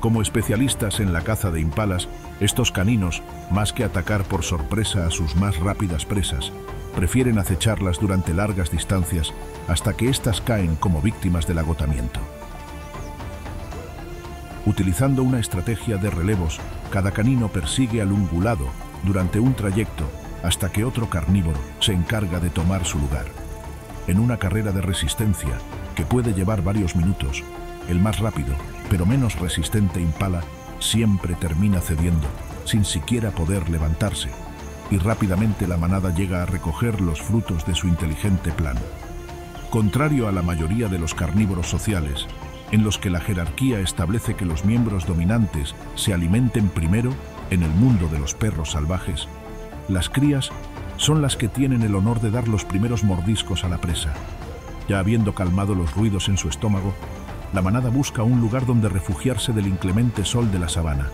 Como especialistas en la caza de impalas, estos caninos, más que atacar por sorpresa a sus más rápidas presas, prefieren acecharlas durante largas distancias hasta que éstas caen como víctimas del agotamiento. Utilizando una estrategia de relevos, cada canino persigue al ungulado durante un trayecto hasta que otro carnívoro se encarga de tomar su lugar. En una carrera de resistencia, que puede llevar varios minutos, el más rápido, pero menos resistente impala, siempre termina cediendo, sin siquiera poder levantarse, y rápidamente la manada llega a recoger los frutos de su inteligente plan. Contrario a la mayoría de los carnívoros sociales, en los que la jerarquía establece que los miembros dominantes se alimenten primero, en el mundo de los perros salvajes, las crías son las que tienen el honor de dar los primeros mordiscos a la presa. Ya habiendo calmado los ruidos en su estómago, la manada busca un lugar donde refugiarse del inclemente sol de la sabana.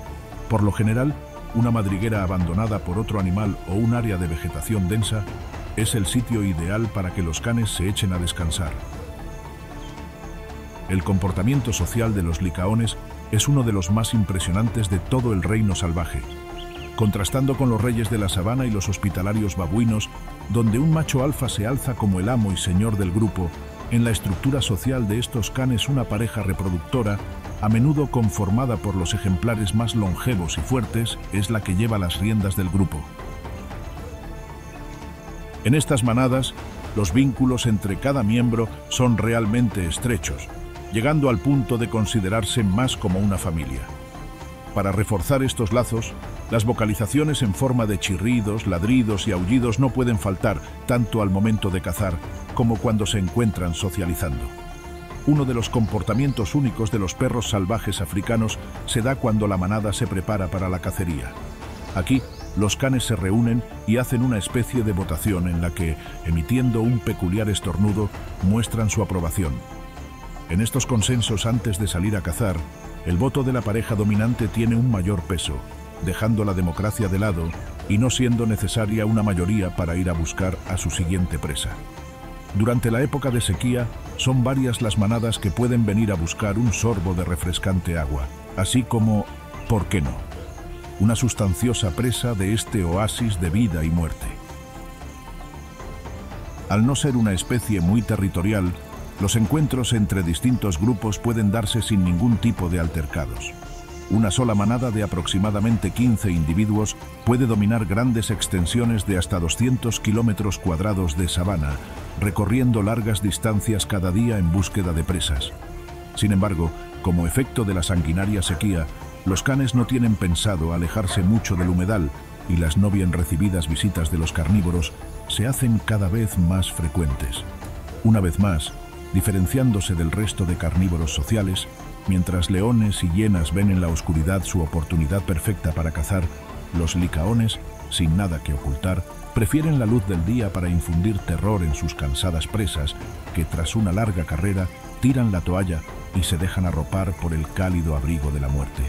Por lo general, una madriguera abandonada por otro animal o un área de vegetación densa es el sitio ideal para que los canes se echen a descansar. El comportamiento social de los licaones es uno de los más impresionantes de todo el reino salvaje, contrastando con los reyes de la sabana y los hospitalarios babuinos, donde un macho alfa se alza como el amo y señor del grupo. En la estructura social de estos canes, una pareja reproductora, a menudo conformada por los ejemplares más longevos y fuertes, es la que lleva las riendas del grupo. En estas manadas, los vínculos entre cada miembro son realmente estrechos, llegando al punto de considerarse más como una familia. Para reforzar estos lazos, las vocalizaciones en forma de chirridos, ladridos y aullidos no pueden faltar tanto al momento de cazar como cuando se encuentran socializando. Uno de los comportamientos únicos de los perros salvajes africanos se da cuando la manada se prepara para la cacería. Aquí, los canes se reúnen y hacen una especie de votación en la que, emitiendo un peculiar estornudo, muestran su aprobación. En estos consensos antes de salir a cazar, el voto de la pareja dominante tiene un mayor peso, dejando la democracia de lado y no siendo necesaria una mayoría para ir a buscar a su siguiente presa. Durante la época de sequía, son varias las manadas que pueden venir a buscar un sorbo de refrescante agua, así como, ¿por qué no?, una sustanciosa presa de este oasis de vida y muerte. Al no ser una especie muy territorial, los encuentros entre distintos grupos pueden darse sin ningún tipo de altercados. Una sola manada de aproximadamente 15 individuos puede dominar grandes extensiones de hasta 200 kilómetros cuadrados de sabana, recorriendo largas distancias cada día en búsqueda de presas. Sin embargo, como efecto de la sanguinaria sequía, los canes no tienen pensado alejarse mucho del humedal y las no bien recibidas visitas de los carnívoros se hacen cada vez más frecuentes. Una vez más, diferenciándose del resto de carnívoros sociales, mientras leones y hienas ven en la oscuridad su oportunidad perfecta para cazar, los licaones, sin nada que ocultar, prefieren la luz del día para infundir terror en sus cansadas presas, que tras una larga carrera tiran la toalla y se dejan arropar por el cálido abrigo de la muerte.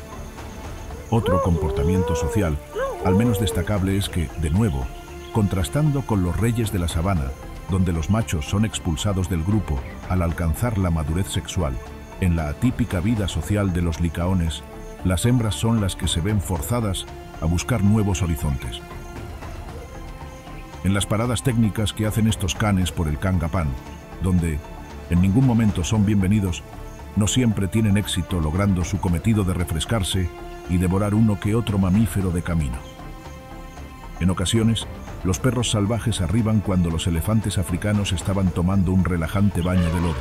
Otro comportamiento social, al menos destacable, es que, de nuevo, contrastando con los reyes de la sabana, donde los machos son expulsados del grupo al alcanzar la madurez sexual, en la atípica vida social de los licaones, las hembras son las que se ven forzadas a buscar nuevos horizontes. En las paradas técnicas que hacen estos canes por el Kangapán, donde en ningún momento son bienvenidos, no siempre tienen éxito logrando su cometido de refrescarse y devorar uno que otro mamífero de camino. En ocasiones, los perros salvajes arriban cuando los elefantes africanos estaban tomando un relajante baño de lodo,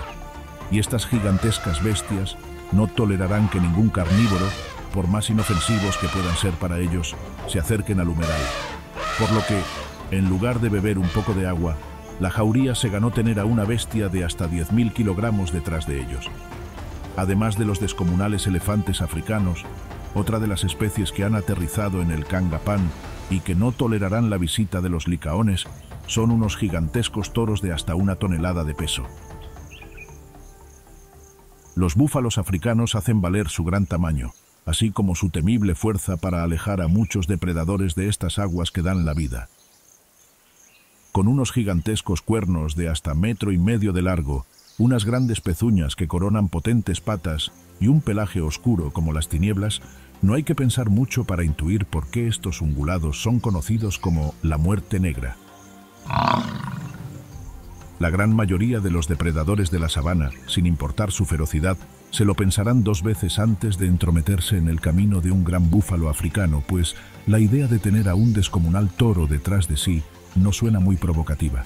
y estas gigantescas bestias no tolerarán que ningún carnívoro, por más inofensivos que puedan ser para ellos, se acerquen al humedal. Por lo que, en lugar de beber un poco de agua, la jauría se ganó tener a una bestia de hasta 10.000 kilogramos detrás de ellos. Además de los descomunales elefantes africanos, otra de las especies que han aterrizado en el Kangapán y que no tolerarán la visita de los licaones son unos gigantescos toros de hasta 1 tonelada de peso. Los búfalos africanos hacen valer su gran tamaño, así como su temible fuerza para alejar a muchos depredadores de estas aguas que dan la vida. Con unos gigantescos cuernos de hasta 1,5 metros de largo, unas grandes pezuñas que coronan potentes patas y un pelaje oscuro como las tinieblas, no hay que pensar mucho para intuir por qué estos ungulados son conocidos como la muerte negra. La gran mayoría de los depredadores de la sabana, sin importar su ferocidad, se lo pensarán dos veces antes de entrometerse en el camino de un gran búfalo africano, pues la idea de tener a un descomunal toro detrás de sí no suena muy provocativa.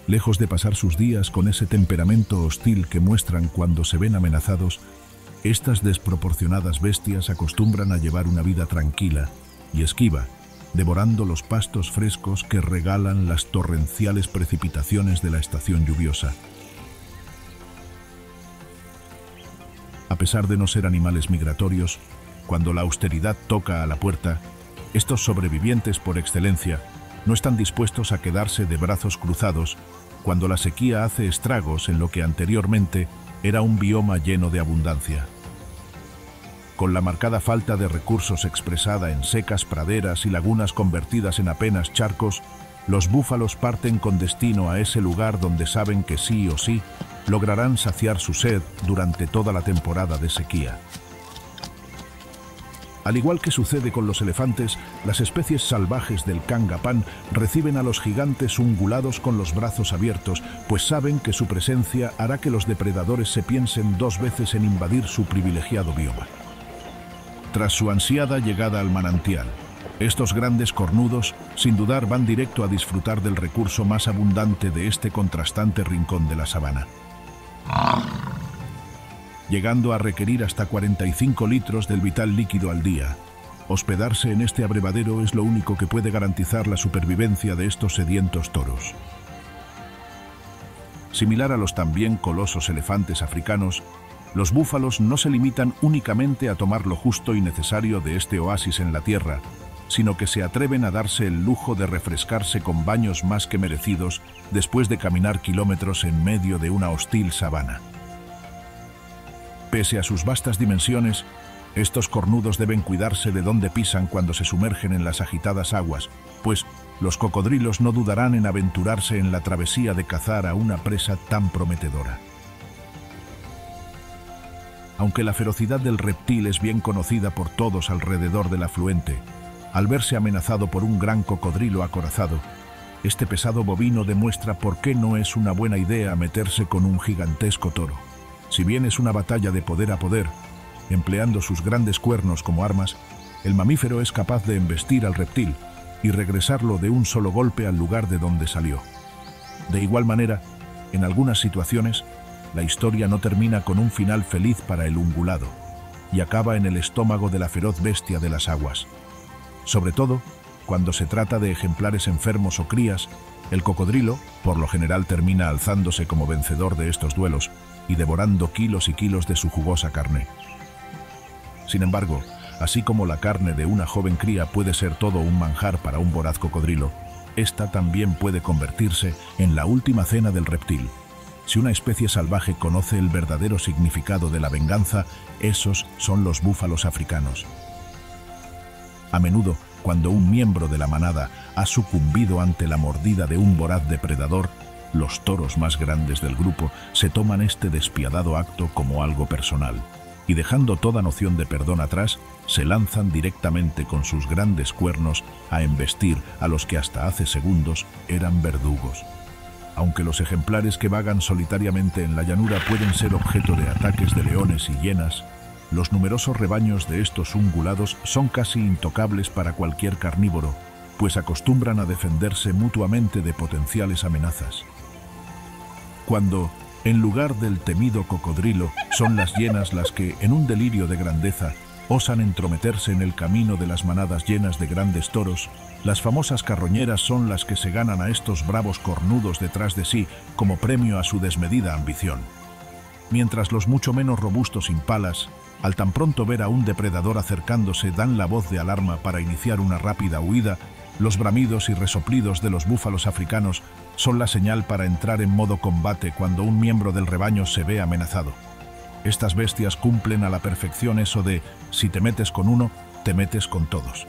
Lejos de pasar sus días con ese temperamento hostil que muestran cuando se ven amenazados, estas desproporcionadas bestias acostumbran a llevar una vida tranquila y esquiva, devorando los pastos frescos que regalan las torrenciales precipitaciones de la estación lluviosa. A pesar de no ser animales migratorios, cuando la austeridad toca a la puerta, estos sobrevivientes por excelencia no están dispuestos a quedarse de brazos cruzados cuando la sequía hace estragos en lo que anteriormente era un bioma lleno de abundancia. Con la marcada falta de recursos expresada en secas praderas y lagunas convertidas en apenas charcos, los búfalos parten con destino a ese lugar donde saben que sí o sí lograrán saciar su sed durante toda la temporada de sequía. Al igual que sucede con los elefantes, las especies salvajes del Kangapán reciben a los gigantes ungulados con los brazos abiertos, pues saben que su presencia hará que los depredadores se piensen dos veces en invadir su privilegiado bioma. Tras su ansiada llegada al manantial, estos grandes cornudos, sin dudar, van directo a disfrutar del recurso más abundante de este contrastante rincón de la sabana, llegando a requerir hasta 45 litros del vital líquido al día. Hospedarse en este abrevadero es lo único que puede garantizar la supervivencia de estos sedientos toros. Similar a los también colosos elefantes africanos, los búfalos no se limitan únicamente a tomar lo justo y necesario de este oasis en la tierra, sino que se atreven a darse el lujo de refrescarse con baños más que merecidos después de caminar kilómetros en medio de una hostil sabana. Pese a sus vastas dimensiones, estos cornudos deben cuidarse de dónde pisan cuando se sumergen en las agitadas aguas, pues los cocodrilos no dudarán en aventurarse en la travesía de cazar a una presa tan prometedora. Aunque la ferocidad del reptil es bien conocida por todos alrededor del afluente, al verse amenazado por un gran cocodrilo acorazado, este pesado bovino demuestra por qué no es una buena idea meterse con un gigantesco toro. Si bien es una batalla de poder a poder, empleando sus grandes cuernos como armas, el mamífero es capaz de embestir al reptil y regresarlo de un solo golpe al lugar de donde salió. De igual manera, en algunas situaciones, la historia no termina con un final feliz para el ungulado y acaba en el estómago de la feroz bestia de las aguas. Sobre todo, cuando se trata de ejemplares enfermos o crías, el cocodrilo, por lo general, termina alzándose como vencedor de estos duelos y devorando kilos y kilos de su jugosa carne. Sin embargo, así como la carne de una joven cría puede ser todo un manjar para un voraz cocodrilo, esta también puede convertirse en la última cena del reptil. Si una especie salvaje conoce el verdadero significado de la venganza, esos son los búfalos africanos. A menudo, cuando un miembro de la manada ha sucumbido ante la mordida de un voraz depredador, los toros más grandes del grupo se toman este despiadado acto como algo personal y, dejando toda noción de perdón atrás, se lanzan directamente con sus grandes cuernos a embestir a los que hasta hace segundos eran verdugos. Aunque los ejemplares que vagan solitariamente en la llanura pueden ser objeto de ataques de leones y hienas, los numerosos rebaños de estos ungulados son casi intocables para cualquier carnívoro, pues acostumbran a defenderse mutuamente de potenciales amenazas. Cuando, en lugar del temido cocodrilo, son las hienas las que, en un delirio de grandeza, osan entrometerse en el camino de las manadas llenas de grandes toros, las famosas carroñeras son las que se ganan a estos bravos cornudos detrás de sí como premio a su desmedida ambición. Mientras los mucho menos robustos impalas, al tan pronto ver a un depredador acercándose, dan la voz de alarma para iniciar una rápida huida, los bramidos y resoplidos de los búfalos africanos son la señal para entrar en modo combate cuando un miembro del rebaño se ve amenazado. Estas bestias cumplen a la perfección eso de: si te metes con uno, te metes con todos.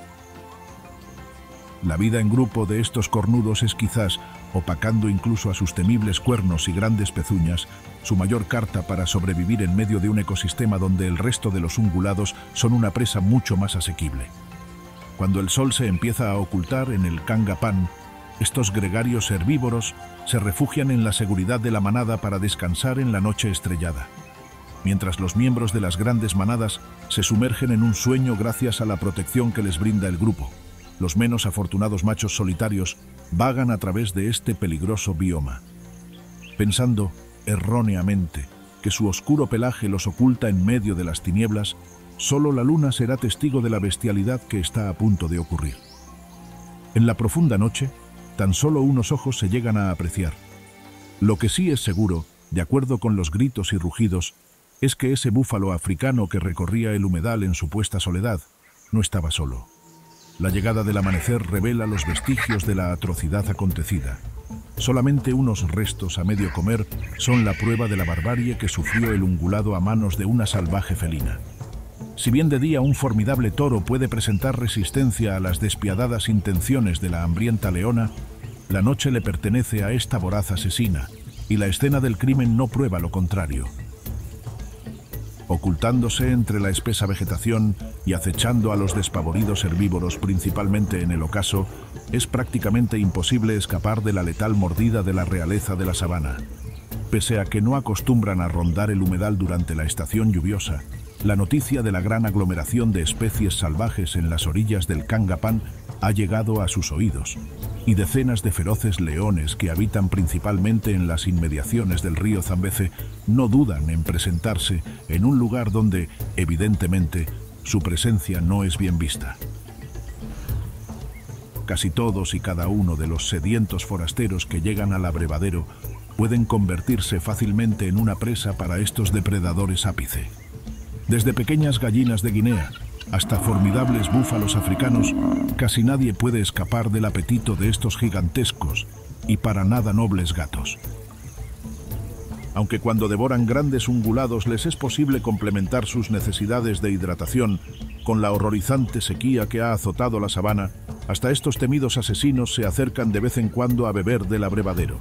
La vida en grupo de estos cornudos es quizás, opacando incluso a sus temibles cuernos y grandes pezuñas, su mayor carta para sobrevivir en medio de un ecosistema donde el resto de los ungulados son una presa mucho más asequible. Cuando el sol se empieza a ocultar en el Kangapán, estos gregarios herbívoros se refugian en la seguridad de la manada para descansar en la noche estrellada, mientras los miembros de las grandes manadas se sumergen en un sueño gracias a la protección que les brinda el grupo. Los menos afortunados machos solitarios vagan a través de este peligroso bioma, pensando, erróneamente, que su oscuro pelaje los oculta en medio de las tinieblas. Solo la luna será testigo de la bestialidad que está a punto de ocurrir. En la profunda noche, tan solo unos ojos se llegan a apreciar. Lo que sí es seguro, de acuerdo con los gritos y rugidos, es que ese búfalo africano que recorría el humedal en supuesta soledad no estaba solo. La llegada del amanecer revela los vestigios de la atrocidad acontecida. Solamente unos restos a medio comer son la prueba de la barbarie que sufrió el ungulado a manos de una salvaje felina. Si bien de día un formidable toro puede presentar resistencia a las despiadadas intenciones de la hambrienta leona, la noche le pertenece a esta voraz asesina, y la escena del crimen no prueba lo contrario. Ocultándose entre la espesa vegetación y acechando a los despavoridos herbívoros, principalmente en el ocaso, es prácticamente imposible escapar de la letal mordida de la realeza de la sabana. Pese a que no acostumbran a rondar el humedal durante la estación lluviosa, la noticia de la gran aglomeración de especies salvajes en las orillas del Kangapán ha llegado a sus oídos, y decenas de feroces leones que habitan principalmente en las inmediaciones del río Zambeze no dudan en presentarse en un lugar donde, evidentemente, su presencia no es bien vista. Casi todos y cada uno de los sedientos forasteros que llegan al abrevadero pueden convertirse fácilmente en una presa para estos depredadores ápice. Desde pequeñas gallinas de Guinea hasta formidables búfalos africanos, casi nadie puede escapar del apetito de estos gigantescos y para nada nobles gatos. Aunque cuando devoran grandes ungulados les es posible complementar sus necesidades de hidratación con la horrorizante sequía que ha azotado la sabana, hasta estos temidos asesinos se acercan de vez en cuando a beber del abrevadero.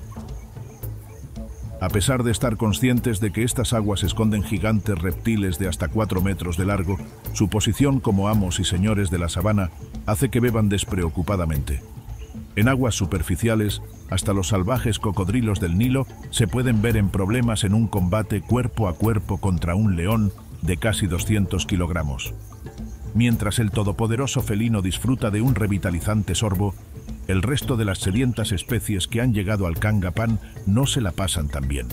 A pesar de estar conscientes de que estas aguas esconden gigantes reptiles de hasta 4 metros de largo, su posición como amos y señores de la sabana hace que beban despreocupadamente. En aguas superficiales, hasta los salvajes cocodrilos del Nilo se pueden ver en problemas en un combate cuerpo a cuerpo contra un león de casi 200 kilogramos. Mientras el todopoderoso felino disfruta de un revitalizante sorbo, el resto de las sedientas especies que han llegado al Kangapán no se la pasan tan bien.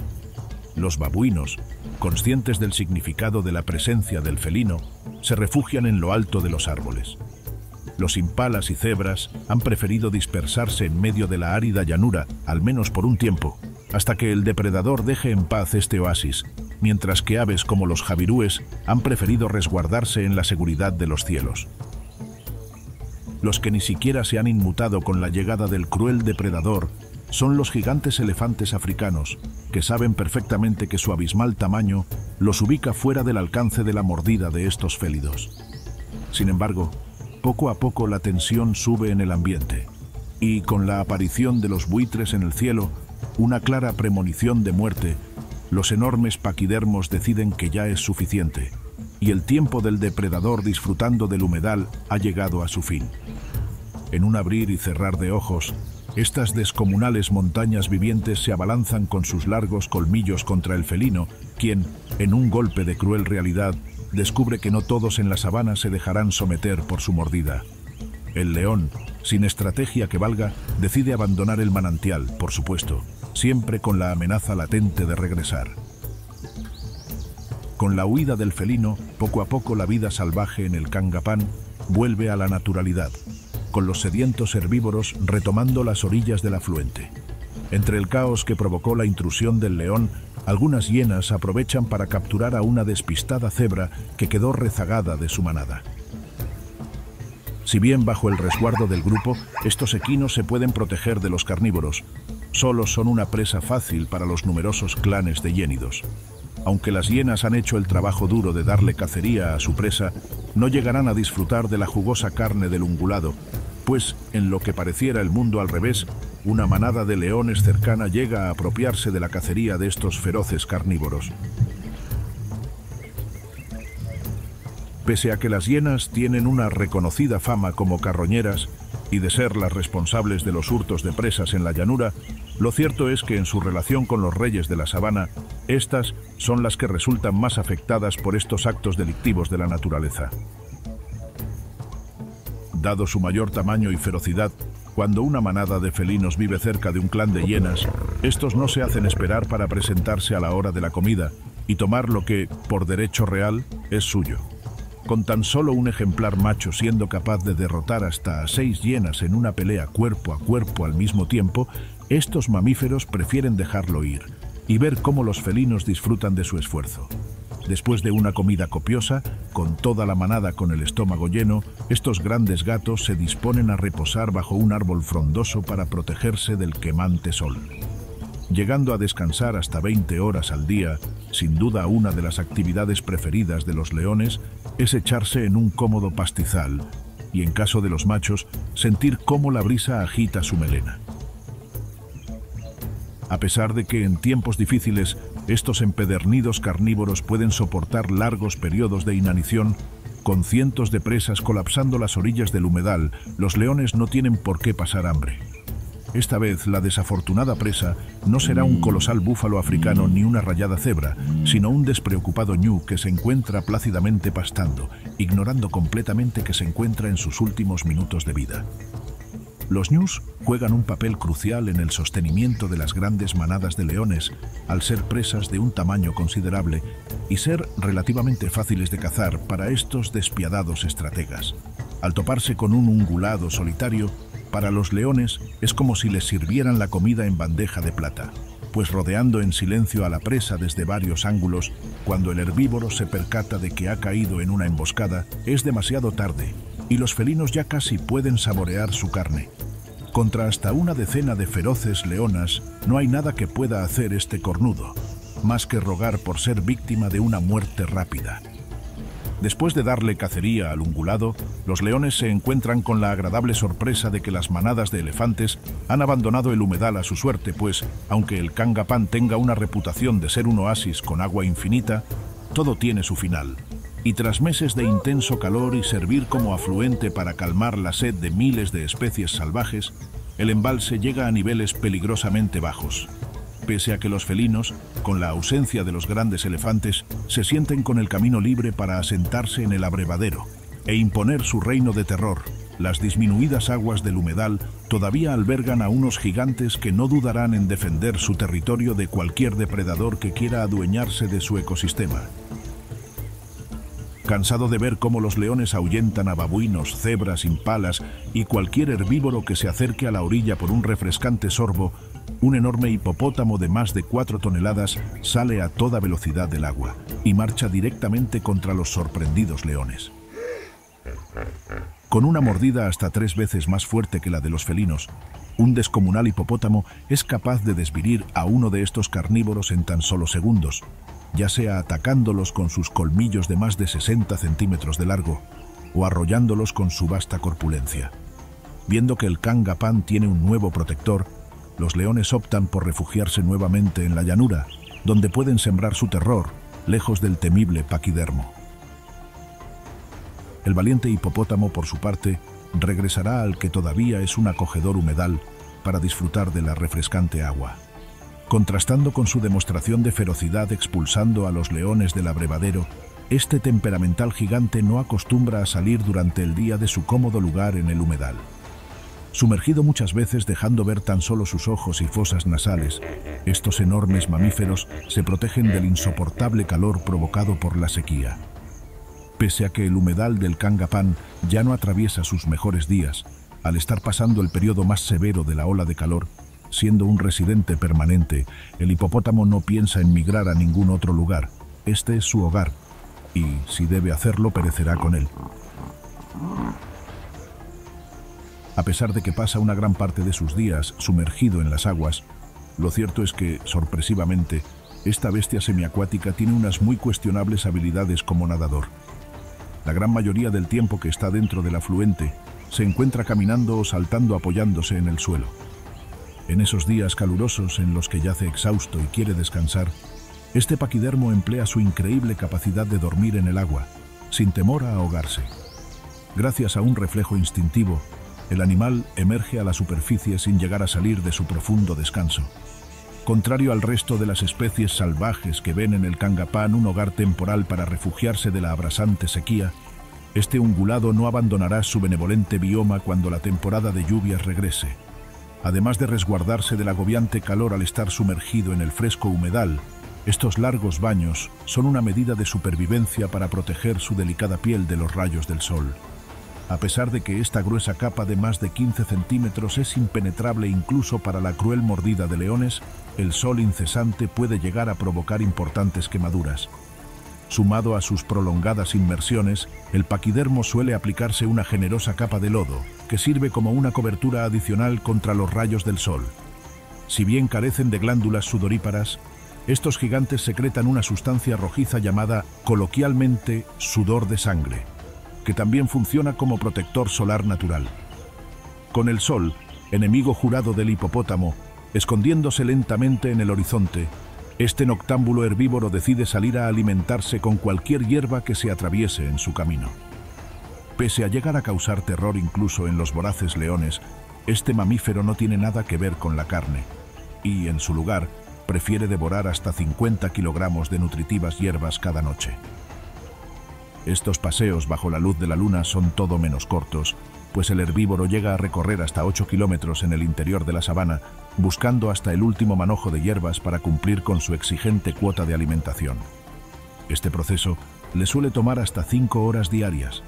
Los babuinos, conscientes del significado de la presencia del felino, se refugian en lo alto de los árboles. Los impalas y cebras han preferido dispersarse en medio de la árida llanura, al menos por un tiempo, hasta que el depredador deje en paz este oasis, mientras que aves como los javirúes han preferido resguardarse en la seguridad de los cielos. Los que ni siquiera se han inmutado con la llegada del cruel depredador son los gigantes elefantes africanos, que saben perfectamente que su abismal tamaño los ubica fuera del alcance de la mordida de estos félidos. Sin embargo, poco a poco la tensión sube en el ambiente, y con la aparición de los buitres en el cielo, una clara premonición de muerte, los enormes paquidermos deciden que ya es suficiente, y el tiempo del depredador disfrutando del humedal ha llegado a su fin. En un abrir y cerrar de ojos, estas descomunales montañas vivientes se abalanzan con sus largos colmillos contra el felino, quien, en un golpe de cruel realidad, descubre que no todos en la sabana se dejarán someter por su mordida. El león, sin estrategia que valga, decide abandonar el manantial, por supuesto, siempre con la amenaza latente de regresar. Con la huida del felino, poco a poco la vida salvaje en el Kangapán vuelve a la naturalidad, con los sedientos herbívoros retomando las orillas del afluente. Entre el caos que provocó la intrusión del león, algunas hienas aprovechan para capturar a una despistada cebra que quedó rezagada de su manada. Si bien bajo el resguardo del grupo, estos equinos se pueden proteger de los carnívoros, solos son una presa fácil para los numerosos clanes de hiénidos. Aunque las hienas han hecho el trabajo duro de darle cacería a su presa, no llegarán a disfrutar de la jugosa carne del ungulado, Pues, en lo que pareciera el mundo al revés, una manada de leones cercana llega a apropiarse de la cacería de estos feroces carnívoros. Pese a que las hienas tienen una reconocida fama como carroñeras y de ser las responsables de los hurtos de presas en la llanura, lo cierto es que en su relación con los reyes de la sabana, estas son las que resultan más afectadas por estos actos delictivos de la naturaleza. Dado su mayor tamaño y ferocidad, cuando una manada de felinos vive cerca de un clan de hienas, estos no se hacen esperar para presentarse a la hora de la comida y tomar lo que, por derecho real, es suyo. Con tan solo un ejemplar macho siendo capaz de derrotar hasta a 6 hienas en una pelea cuerpo a cuerpo al mismo tiempo, estos mamíferos prefieren dejarlo ir y ver cómo los felinos disfrutan de su esfuerzo. Después de una comida copiosa, con toda la manada con el estómago lleno, estos grandes gatos se disponen a reposar bajo un árbol frondoso para protegerse del quemante sol. Llegando a descansar hasta 20 horas al día, sin duda una de las actividades preferidas de los leones es echarse en un cómodo pastizal y, en caso de los machos, sentir cómo la brisa agita su melena. A pesar de que en tiempos difíciles estos empedernidos carnívoros pueden soportar largos periodos de inanición, con cientos de presas colapsando las orillas del humedal, los leones no tienen por qué pasar hambre. Esta vez la desafortunada presa no será un colosal búfalo africano ni una rayada cebra, sino un despreocupado ñu que se encuentra plácidamente pastando, ignorando completamente que se encuentra en sus últimos minutos de vida. Los ñus juegan un papel crucial en el sostenimiento de las grandes manadas de leones, al ser presas de un tamaño considerable y ser relativamente fáciles de cazar para estos despiadados estrategas. Al toparse con un ungulado solitario, para los leones es como si les sirvieran la comida en bandeja de plata, pues rodeando en silencio a la presa desde varios ángulos, cuando el herbívoro se percata de que ha caído en una emboscada, es demasiado tarde y los felinos ya casi pueden saborear su carne. Contra hasta una decena de feroces leonas, no hay nada que pueda hacer este cornudo, más que rogar por ser víctima de una muerte rápida. Después de darle cacería al ungulado, los leones se encuentran con la agradable sorpresa de que las manadas de elefantes han abandonado el humedal a su suerte, pues, aunque el Kangapán tenga una reputación de ser un oasis con agua infinita, todo tiene su final. Y tras meses de intenso calor y servir como afluente para calmar la sed de miles de especies salvajes, el embalse llega a niveles peligrosamente bajos. Pese a que los felinos, con la ausencia de los grandes elefantes, se sienten con el camino libre para asentarse en el abrevadero e imponer su reino de terror, las disminuidas aguas del humedal todavía albergan a unos gigantes que no dudarán en defender su territorio de cualquier depredador que quiera adueñarse de su ecosistema. Cansado de ver cómo los leones ahuyentan a babuinos, cebras, impalas y cualquier herbívoro que se acerque a la orilla por un refrescante sorbo, un enorme hipopótamo de más de 4 toneladas sale a toda velocidad del agua y marcha directamente contra los sorprendidos leones. Con una mordida hasta 3 veces más fuerte que la de los felinos, un descomunal hipopótamo es capaz de desvirir a uno de estos carnívoros en tan solo segundos, ya sea atacándolos con sus colmillos de más de 60 centímetros de largo o arrollándolos con su vasta corpulencia. Viendo que el Kangapán tiene un nuevo protector, los leones optan por refugiarse nuevamente en la llanura, donde pueden sembrar su terror, lejos del temible paquidermo. El valiente hipopótamo, por su parte, regresará al que todavía es un acogedor humedal para disfrutar de la refrescante agua. Contrastando con su demostración de ferocidad expulsando a los leones del abrevadero, este temperamental gigante no acostumbra a salir durante el día de su cómodo lugar en el humedal. Sumergido muchas veces dejando ver tan solo sus ojos y fosas nasales, estos enormes mamíferos se protegen del insoportable calor provocado por la sequía. Pese a que el humedal del Kangapán ya no atraviesa sus mejores días, al estar pasando el periodo más severo de la ola de calor, siendo un residente permanente, el hipopótamo no piensa en migrar a ningún otro lugar. Este es su hogar, y si debe hacerlo, perecerá con él. A pesar de que pasa una gran parte de sus días sumergido en las aguas, lo cierto es que, sorpresivamente, esta bestia semiacuática tiene unas muy cuestionables habilidades como nadador. La gran mayoría del tiempo que está dentro del afluente, se encuentra caminando o saltando apoyándose en el suelo. En esos días calurosos en los que yace exhausto y quiere descansar, este paquidermo emplea su increíble capacidad de dormir en el agua, sin temor a ahogarse. Gracias a un reflejo instintivo, el animal emerge a la superficie sin llegar a salir de su profundo descanso. Contrario al resto de las especies salvajes que ven en el Kangapán un hogar temporal para refugiarse de la abrasante sequía, este ungulado no abandonará su benevolente bioma cuando la temporada de lluvias regrese. Además de resguardarse del agobiante calor al estar sumergido en el fresco humedal, estos largos baños son una medida de supervivencia para proteger su delicada piel de los rayos del sol. A pesar de que esta gruesa capa de más de 15 centímetros es impenetrable incluso para la cruel mordida de leones, el sol incesante puede llegar a provocar importantes quemaduras. Sumado a sus prolongadas inmersiones, el paquidermo suele aplicarse una generosa capa de lodo, que sirve como una cobertura adicional contra los rayos del sol. Si bien carecen de glándulas sudoríparas, estos gigantes secretan una sustancia rojiza llamada coloquialmente sudor de sangre, que también funciona como protector solar natural. Con el sol, enemigo jurado del hipopótamo, escondiéndose lentamente en el horizonte, este noctámbulo herbívoro decide salir a alimentarse con cualquier hierba que se atraviese en su camino. Pese a llegar a causar terror incluso en los voraces leones, este mamífero no tiene nada que ver con la carne, y en su lugar prefiere devorar hasta 50 kilogramos de nutritivas hierbas cada noche. Estos paseos bajo la luz de la luna son todo menos cortos, pues el herbívoro llega a recorrer hasta 8 kilómetros en el interior de la sabana, buscando hasta el último manojo de hierbas para cumplir con su exigente cuota de alimentación. Este proceso le suele tomar hasta 5 horas diarias.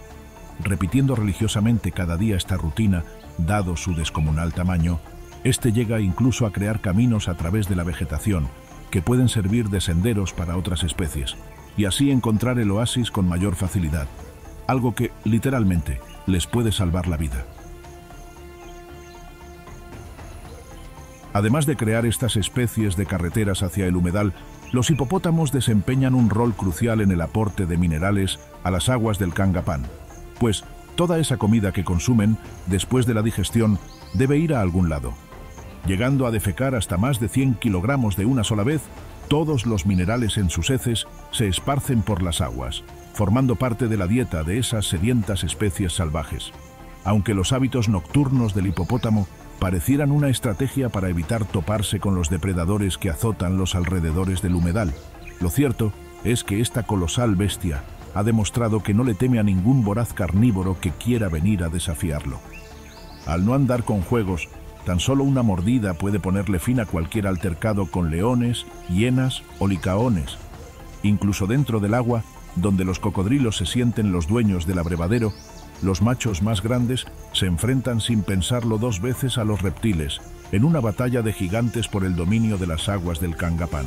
Repitiendo religiosamente cada día esta rutina, dado su descomunal tamaño, este llega incluso a crear caminos a través de la vegetación, que pueden servir de senderos para otras especies, y así encontrar el oasis con mayor facilidad, algo que, literalmente, les puede salvar la vida. Además de crear estas especies de carreteras hacia el humedal, los hipopótamos desempeñan un rol crucial en el aporte de minerales a las aguas del Kangapán, pues toda esa comida que consumen, después de la digestión, debe ir a algún lado. Llegando a defecar hasta más de 100 kilogramos de una sola vez, todos los minerales en sus heces se esparcen por las aguas, formando parte de la dieta de esas sedientas especies salvajes. Aunque los hábitos nocturnos del hipopótamo parecieran una estrategia para evitar toparse con los depredadores que azotan los alrededores del humedal, lo cierto es que esta colosal bestia ha demostrado que no le teme a ningún voraz carnívoro que quiera venir a desafiarlo. Al no andar con juegos, tan solo una mordida puede ponerle fin a cualquier altercado con leones, hienas o licaones. Incluso dentro del agua, donde los cocodrilos se sienten los dueños del abrevadero, los machos más grandes se enfrentan sin pensarlo 2 veces a los reptiles, en una batalla de gigantes por el dominio de las aguas del Kangapán.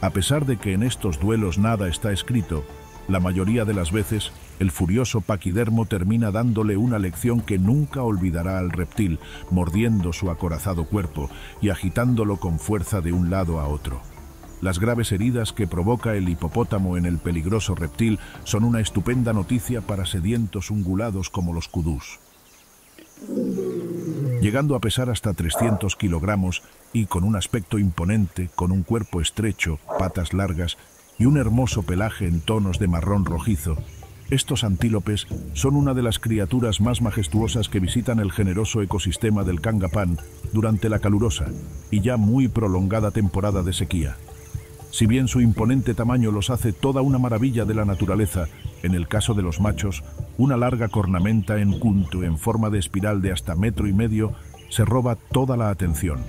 A pesar de que en estos duelos nada está escrito, la mayoría de las veces, el furioso paquidermo termina dándole una lección que nunca olvidará al reptil, mordiendo su acorazado cuerpo y agitándolo con fuerza de un lado a otro. Las graves heridas que provoca el hipopótamo en el peligroso reptil son una estupenda noticia para sedientos ungulados como los kudús. Llegando a pesar hasta 300 kilogramos y con un aspecto imponente, con un cuerpo estrecho, patas largas y un hermoso pelaje en tonos de marrón rojizo, estos antílopes son una de las criaturas más majestuosas que visitan el generoso ecosistema del Kangapán durante la calurosa y ya muy prolongada temporada de sequía. Si bien su imponente tamaño los hace toda una maravilla de la naturaleza, en el caso de los machos, una larga cornamenta en punto en forma de espiral de hasta 1,5 metros se roba toda la atención.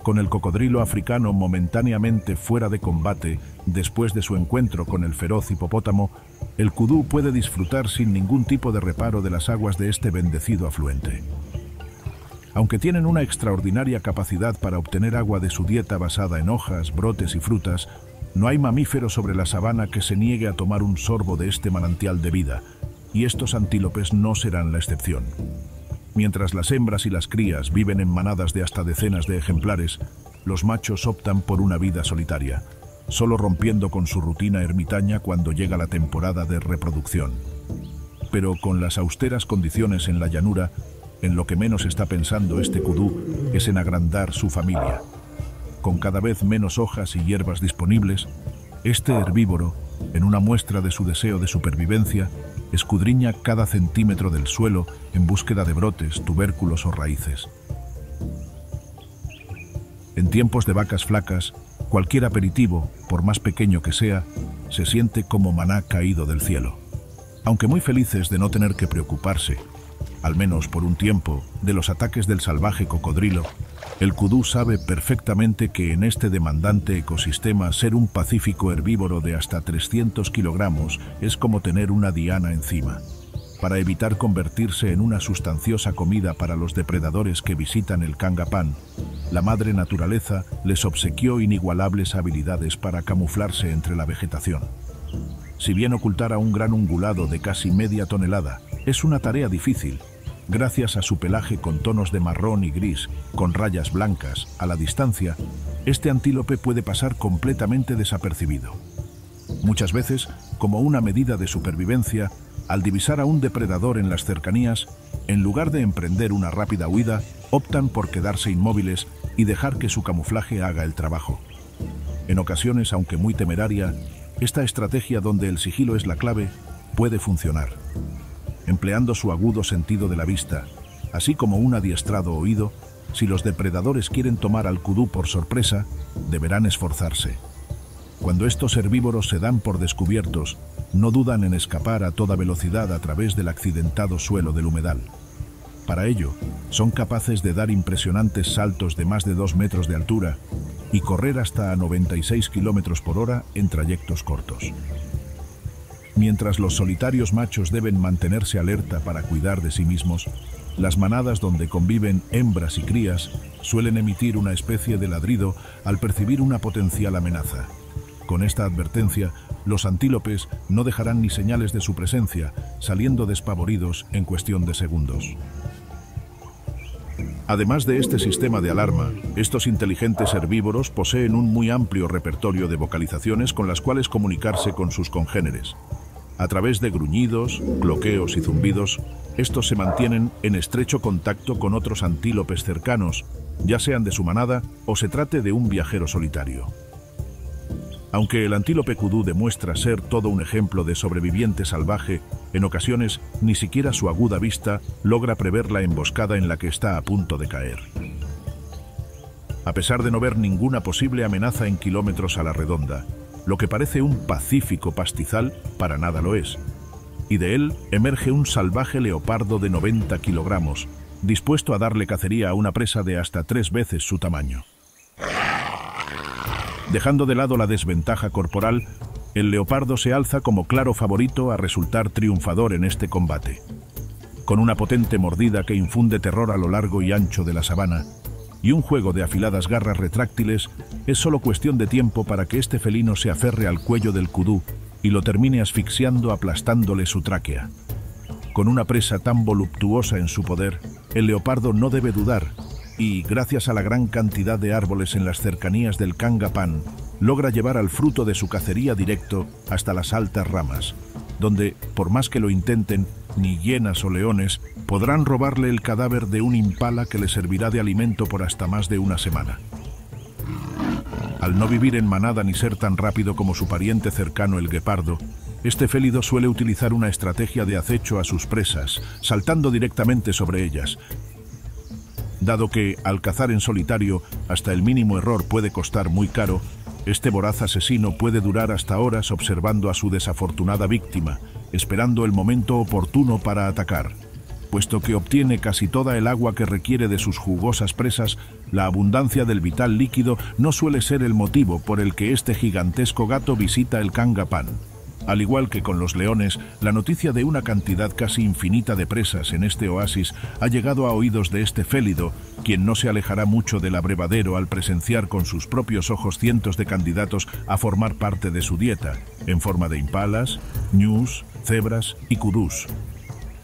Con el cocodrilo africano momentáneamente fuera de combate, después de su encuentro con el feroz hipopótamo, el kudú puede disfrutar sin ningún tipo de reparo de las aguas de este bendecido afluente. Aunque tienen una extraordinaria capacidad para obtener agua de su dieta basada en hojas, brotes y frutas, no hay mamífero sobre la sabana que se niegue a tomar un sorbo de este manantial de vida, y estos antílopes no serán la excepción. Mientras las hembras y las crías viven en manadas de hasta decenas de ejemplares, los machos optan por una vida solitaria, solo rompiendo con su rutina ermitaña cuando llega la temporada de reproducción. pero con las austeras condiciones en la llanura, en lo que menos está pensando este kudú es en agrandar su familia. Con cada vez menos hojas y hierbas disponibles, este herbívoro, en una muestra de su deseo de supervivencia, escudriña cada centímetro del suelo en búsqueda de brotes, tubérculos o raíces. En tiempos de vacas flacas, cualquier aperitivo, por más pequeño que sea, se siente como maná caído del cielo. Aunque muy felices de no tener que preocuparse, al menos por un tiempo, de los ataques del salvaje cocodrilo, el kudú sabe perfectamente que en este demandante ecosistema ser un pacífico herbívoro de hasta 300 kilogramos es como tener una diana encima. Para evitar convertirse en una sustanciosa comida para los depredadores que visitan el Kangapán, la madre naturaleza les obsequió inigualables habilidades para camuflarse entre la vegetación. Si bien ocultar a un gran ungulado de casi media tonelada es una tarea difícil, gracias a su pelaje con tonos de marrón y gris, con rayas blancas, a la distancia, este antílope puede pasar completamente desapercibido. Muchas veces, como una medida de supervivencia, al divisar a un depredador en las cercanías, en lugar de emprender una rápida huida, optan por quedarse inmóviles y dejar que su camuflaje haga el trabajo. En ocasiones, aunque muy temeraria, esta estrategia donde el sigilo es la clave puede funcionar. Empleando su agudo sentido de la vista, así como un adiestrado oído, si los depredadores quieren tomar al kudú por sorpresa, deberán esforzarse. Cuando estos herbívoros se dan por descubiertos, no dudan en escapar a toda velocidad a través del accidentado suelo del humedal. Para ello, son capaces de dar impresionantes saltos de más de 2 metros de altura y correr hasta a 96 kilómetros por hora en trayectos cortos. Mientras los solitarios machos deben mantenerse alerta para cuidar de sí mismos, las manadas donde conviven hembras y crías suelen emitir una especie de ladrido al percibir una potencial amenaza. Con esta advertencia, los antílopes no dejarán ni señales de su presencia, saliendo despavoridos en cuestión de segundos. Además de este sistema de alarma, estos inteligentes herbívoros poseen un muy amplio repertorio de vocalizaciones con las cuales comunicarse con sus congéneres. A través de gruñidos, cloqueos y zumbidos, estos se mantienen en estrecho contacto con otros antílopes cercanos, ya sean de su manada o se trate de un viajero solitario. Aunque el antílope kudú demuestra ser todo un ejemplo de sobreviviente salvaje, en ocasiones ni siquiera su aguda vista logra prever la emboscada en la que está a punto de caer. A pesar de no ver ninguna posible amenaza en kilómetros a la redonda, lo que parece un pacífico pastizal para nada lo es, y de él emerge un salvaje leopardo de 90 kilogramos, dispuesto a darle cacería a una presa de hasta 3 veces su tamaño. Dejando de lado la desventaja corporal, el leopardo se alza como claro favorito a resultar triunfador en este combate. Con una potente mordida que infunde terror a lo largo y ancho de la sabana, y un juego de afiladas garras retráctiles, es solo cuestión de tiempo para que este felino se aferre al cuello del kudú y lo termine asfixiando, aplastándole su tráquea. Con una presa tan voluptuosa en su poder, el leopardo no debe dudar y, gracias a la gran cantidad de árboles en las cercanías del Kangapán, logra llevar al fruto de su cacería directo hasta las altas ramas, donde, por más que lo intenten, ni hienas o leones podrán robarle el cadáver de un impala que le servirá de alimento por hasta más de una semana. Al no vivir en manada ni ser tan rápido como su pariente cercano el guepardo, este félido suele utilizar una estrategia de acecho a sus presas, saltando directamente sobre ellas. Dado que, al cazar en solitario, hasta el mínimo error puede costar muy caro, este voraz asesino puede durar hasta horas observando a su desafortunada víctima, esperando el momento oportuno para atacar. Puesto que obtiene casi toda el agua que requiere de sus jugosas presas, la abundancia del vital líquido no suele ser el motivo por el que este gigantesco gato visita el Kangapán. Al igual que con los leones, la noticia de una cantidad casi infinita de presas en este oasis ha llegado a oídos de este félido, quien no se alejará mucho del abrevadero al presenciar con sus propios ojos cientos de candidatos a formar parte de su dieta, en forma de impalas, ñus, cebras y kudús.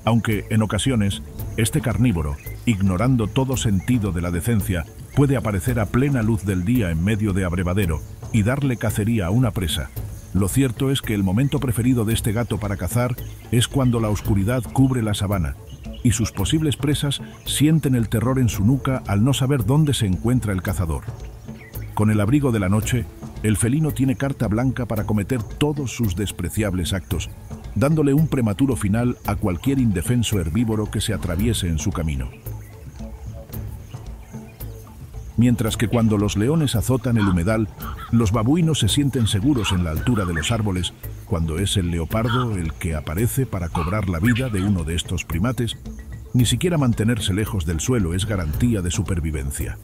Aunque, en ocasiones, este carnívoro, ignorando todo sentido de la decencia, puede aparecer a plena luz del día en medio de abrevadero y darle cacería a una presa, Lo cierto es que el momento preferido de este gato para cazar es cuando la oscuridad cubre la sabana y sus posibles presas sienten el terror en su nuca al no saber dónde se encuentra el cazador. Con el abrigo de la noche, el felino tiene carta blanca para cometer todos sus despreciables actos, dándole un prematuro final a cualquier indefenso herbívoro que se atraviese en su camino. Mientras que cuando los leones azotan el humedal, los babuinos se sienten seguros en la altura de los árboles, cuando es el leopardo el que aparece para cobrar la vida de uno de estos primates, ni siquiera mantenerse lejos del suelo es garantía de supervivencia.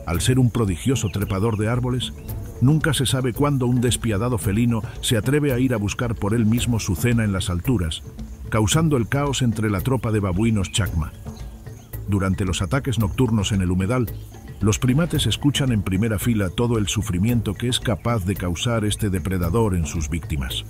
Al ser un prodigioso trepador de árboles, nunca se sabe cuándo un despiadado felino se atreve a ir a buscar por él mismo su cena en las alturas, causando el caos entre la tropa de babuinos chacma. Durante los ataques nocturnos en el humedal, los primates escuchan en primera fila todo el sufrimiento que es capaz de causar este depredador en sus víctimas.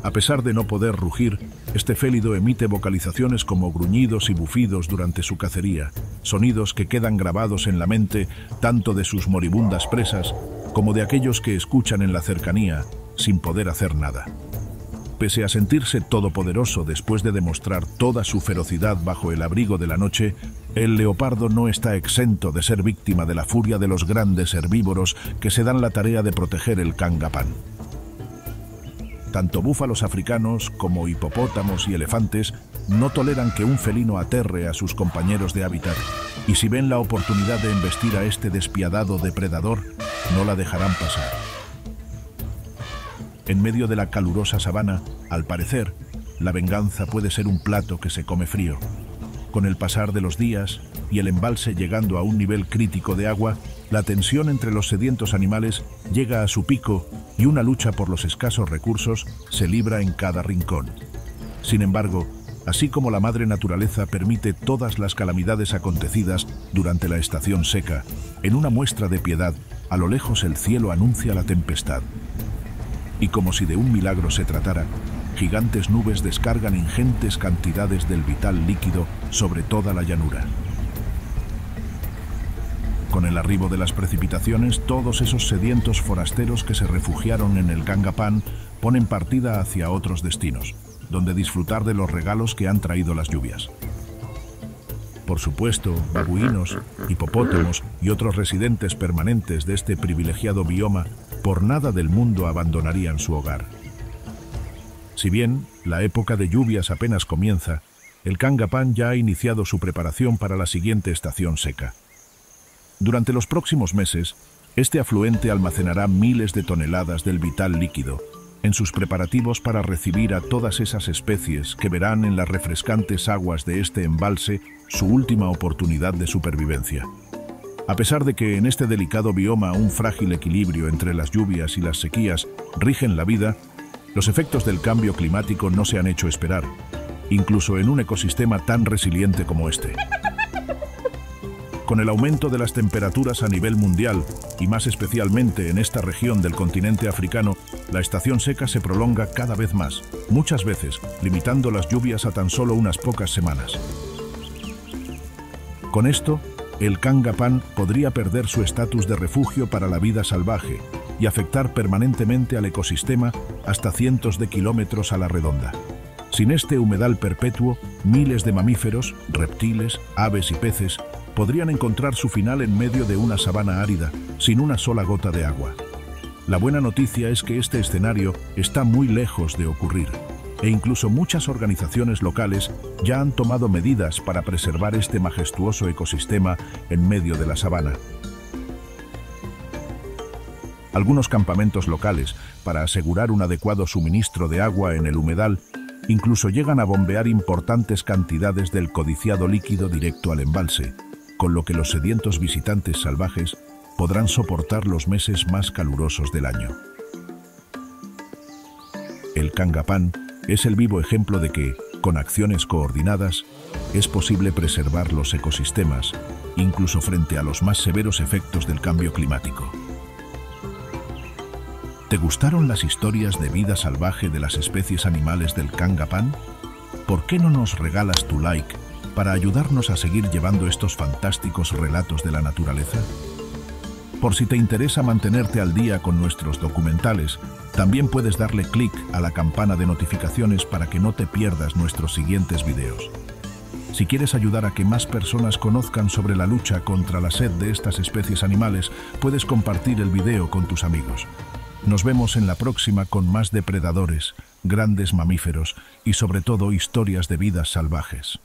A pesar de no poder rugir, este félido emite vocalizaciones como gruñidos y bufidos durante su cacería, sonidos que quedan grabados en la mente tanto de sus moribundas presas como de aquellos que escuchan en la cercanía sin poder hacer nada. Pese a sentirse todopoderoso después de demostrar toda su ferocidad bajo el abrigo de la noche, el leopardo no está exento de ser víctima de la furia de los grandes herbívoros que se dan la tarea de proteger el Kangapán. Tanto búfalos africanos como hipopótamos y elefantes no toleran que un felino aterre a sus compañeros de hábitat, y si ven la oportunidad de embestir a este despiadado depredador, no la dejarán pasar. En medio de la calurosa sabana, al parecer, la venganza puede ser un plato que se come frío. Con el pasar de los días y el embalse llegando a un nivel crítico de agua, la tensión entre los sedientos animales llega a su pico y una lucha por los escasos recursos se libra en cada rincón. Sin embargo, así como la madre naturaleza permite todas las calamidades acontecidas durante la estación seca, en una muestra de piedad, a lo lejos el cielo anuncia la tempestad. Y como si de un milagro se tratara, gigantes nubes descargan ingentes cantidades del vital líquido sobre toda la llanura. Con el arribo de las precipitaciones, todos esos sedientos forasteros que se refugiaron en el Kangapán ponen partida hacia otros destinos, donde disfrutar de los regalos que han traído las lluvias. Por supuesto, babuinos, hipopótamos y otros residentes permanentes de este privilegiado bioma por nada del mundo abandonarían su hogar. Si bien la época de lluvias apenas comienza, el Kangapán ya ha iniciado su preparación para la siguiente estación seca. Durante los próximos meses, este afluente almacenará miles de toneladas del vital líquido en sus preparativos para recibir a todas esas especies que verán en las refrescantes aguas de este embalse su última oportunidad de supervivencia. A pesar de que en este delicado bioma un frágil equilibrio entre las lluvias y las sequías rigen la vida, los efectos del cambio climático no se han hecho esperar, incluso en un ecosistema tan resiliente como este. Con el aumento de las temperaturas a nivel mundial, y más especialmente en esta región del continente africano, la estación seca se prolonga cada vez más, muchas veces limitando las lluvias a tan solo unas pocas semanas. Con esto, el Kangapán podría perder su estatus de refugio para la vida salvaje y afectar permanentemente al ecosistema hasta cientos de kilómetros a la redonda. Sin este humedal perpetuo, miles de mamíferos, reptiles, aves y peces podrían encontrar su final en medio de una sabana árida, sin una sola gota de agua. La buena noticia es que este escenario está muy lejos de ocurrir, e incluso muchas organizaciones locales ya han tomado medidas para preservar este majestuoso ecosistema en medio de la sabana. Algunos campamentos locales, para asegurar un adecuado suministro de agua en el humedal, incluso llegan a bombear importantes cantidades del codiciado líquido directo al embalse, con lo que los sedientos visitantes salvajes podrán soportar los meses más calurosos del año. El Kangapán es el vivo ejemplo de que, con acciones coordinadas, es posible preservar los ecosistemas, incluso frente a los más severos efectos del cambio climático. ¿Te gustaron las historias de vida salvaje de las especies animales del Kangapán? ¿Por qué no nos regalas tu like para ayudarnos a seguir llevando estos fantásticos relatos de la naturaleza? Por si te interesa mantenerte al día con nuestros documentales, también puedes darle clic a la campana de notificaciones para que no te pierdas nuestros siguientes videos. Si quieres ayudar a que más personas conozcan sobre la lucha contra la sed de estas especies animales, puedes compartir el video con tus amigos. Nos vemos en la próxima con más depredadores, grandes mamíferos y sobre todo historias de vidas salvajes.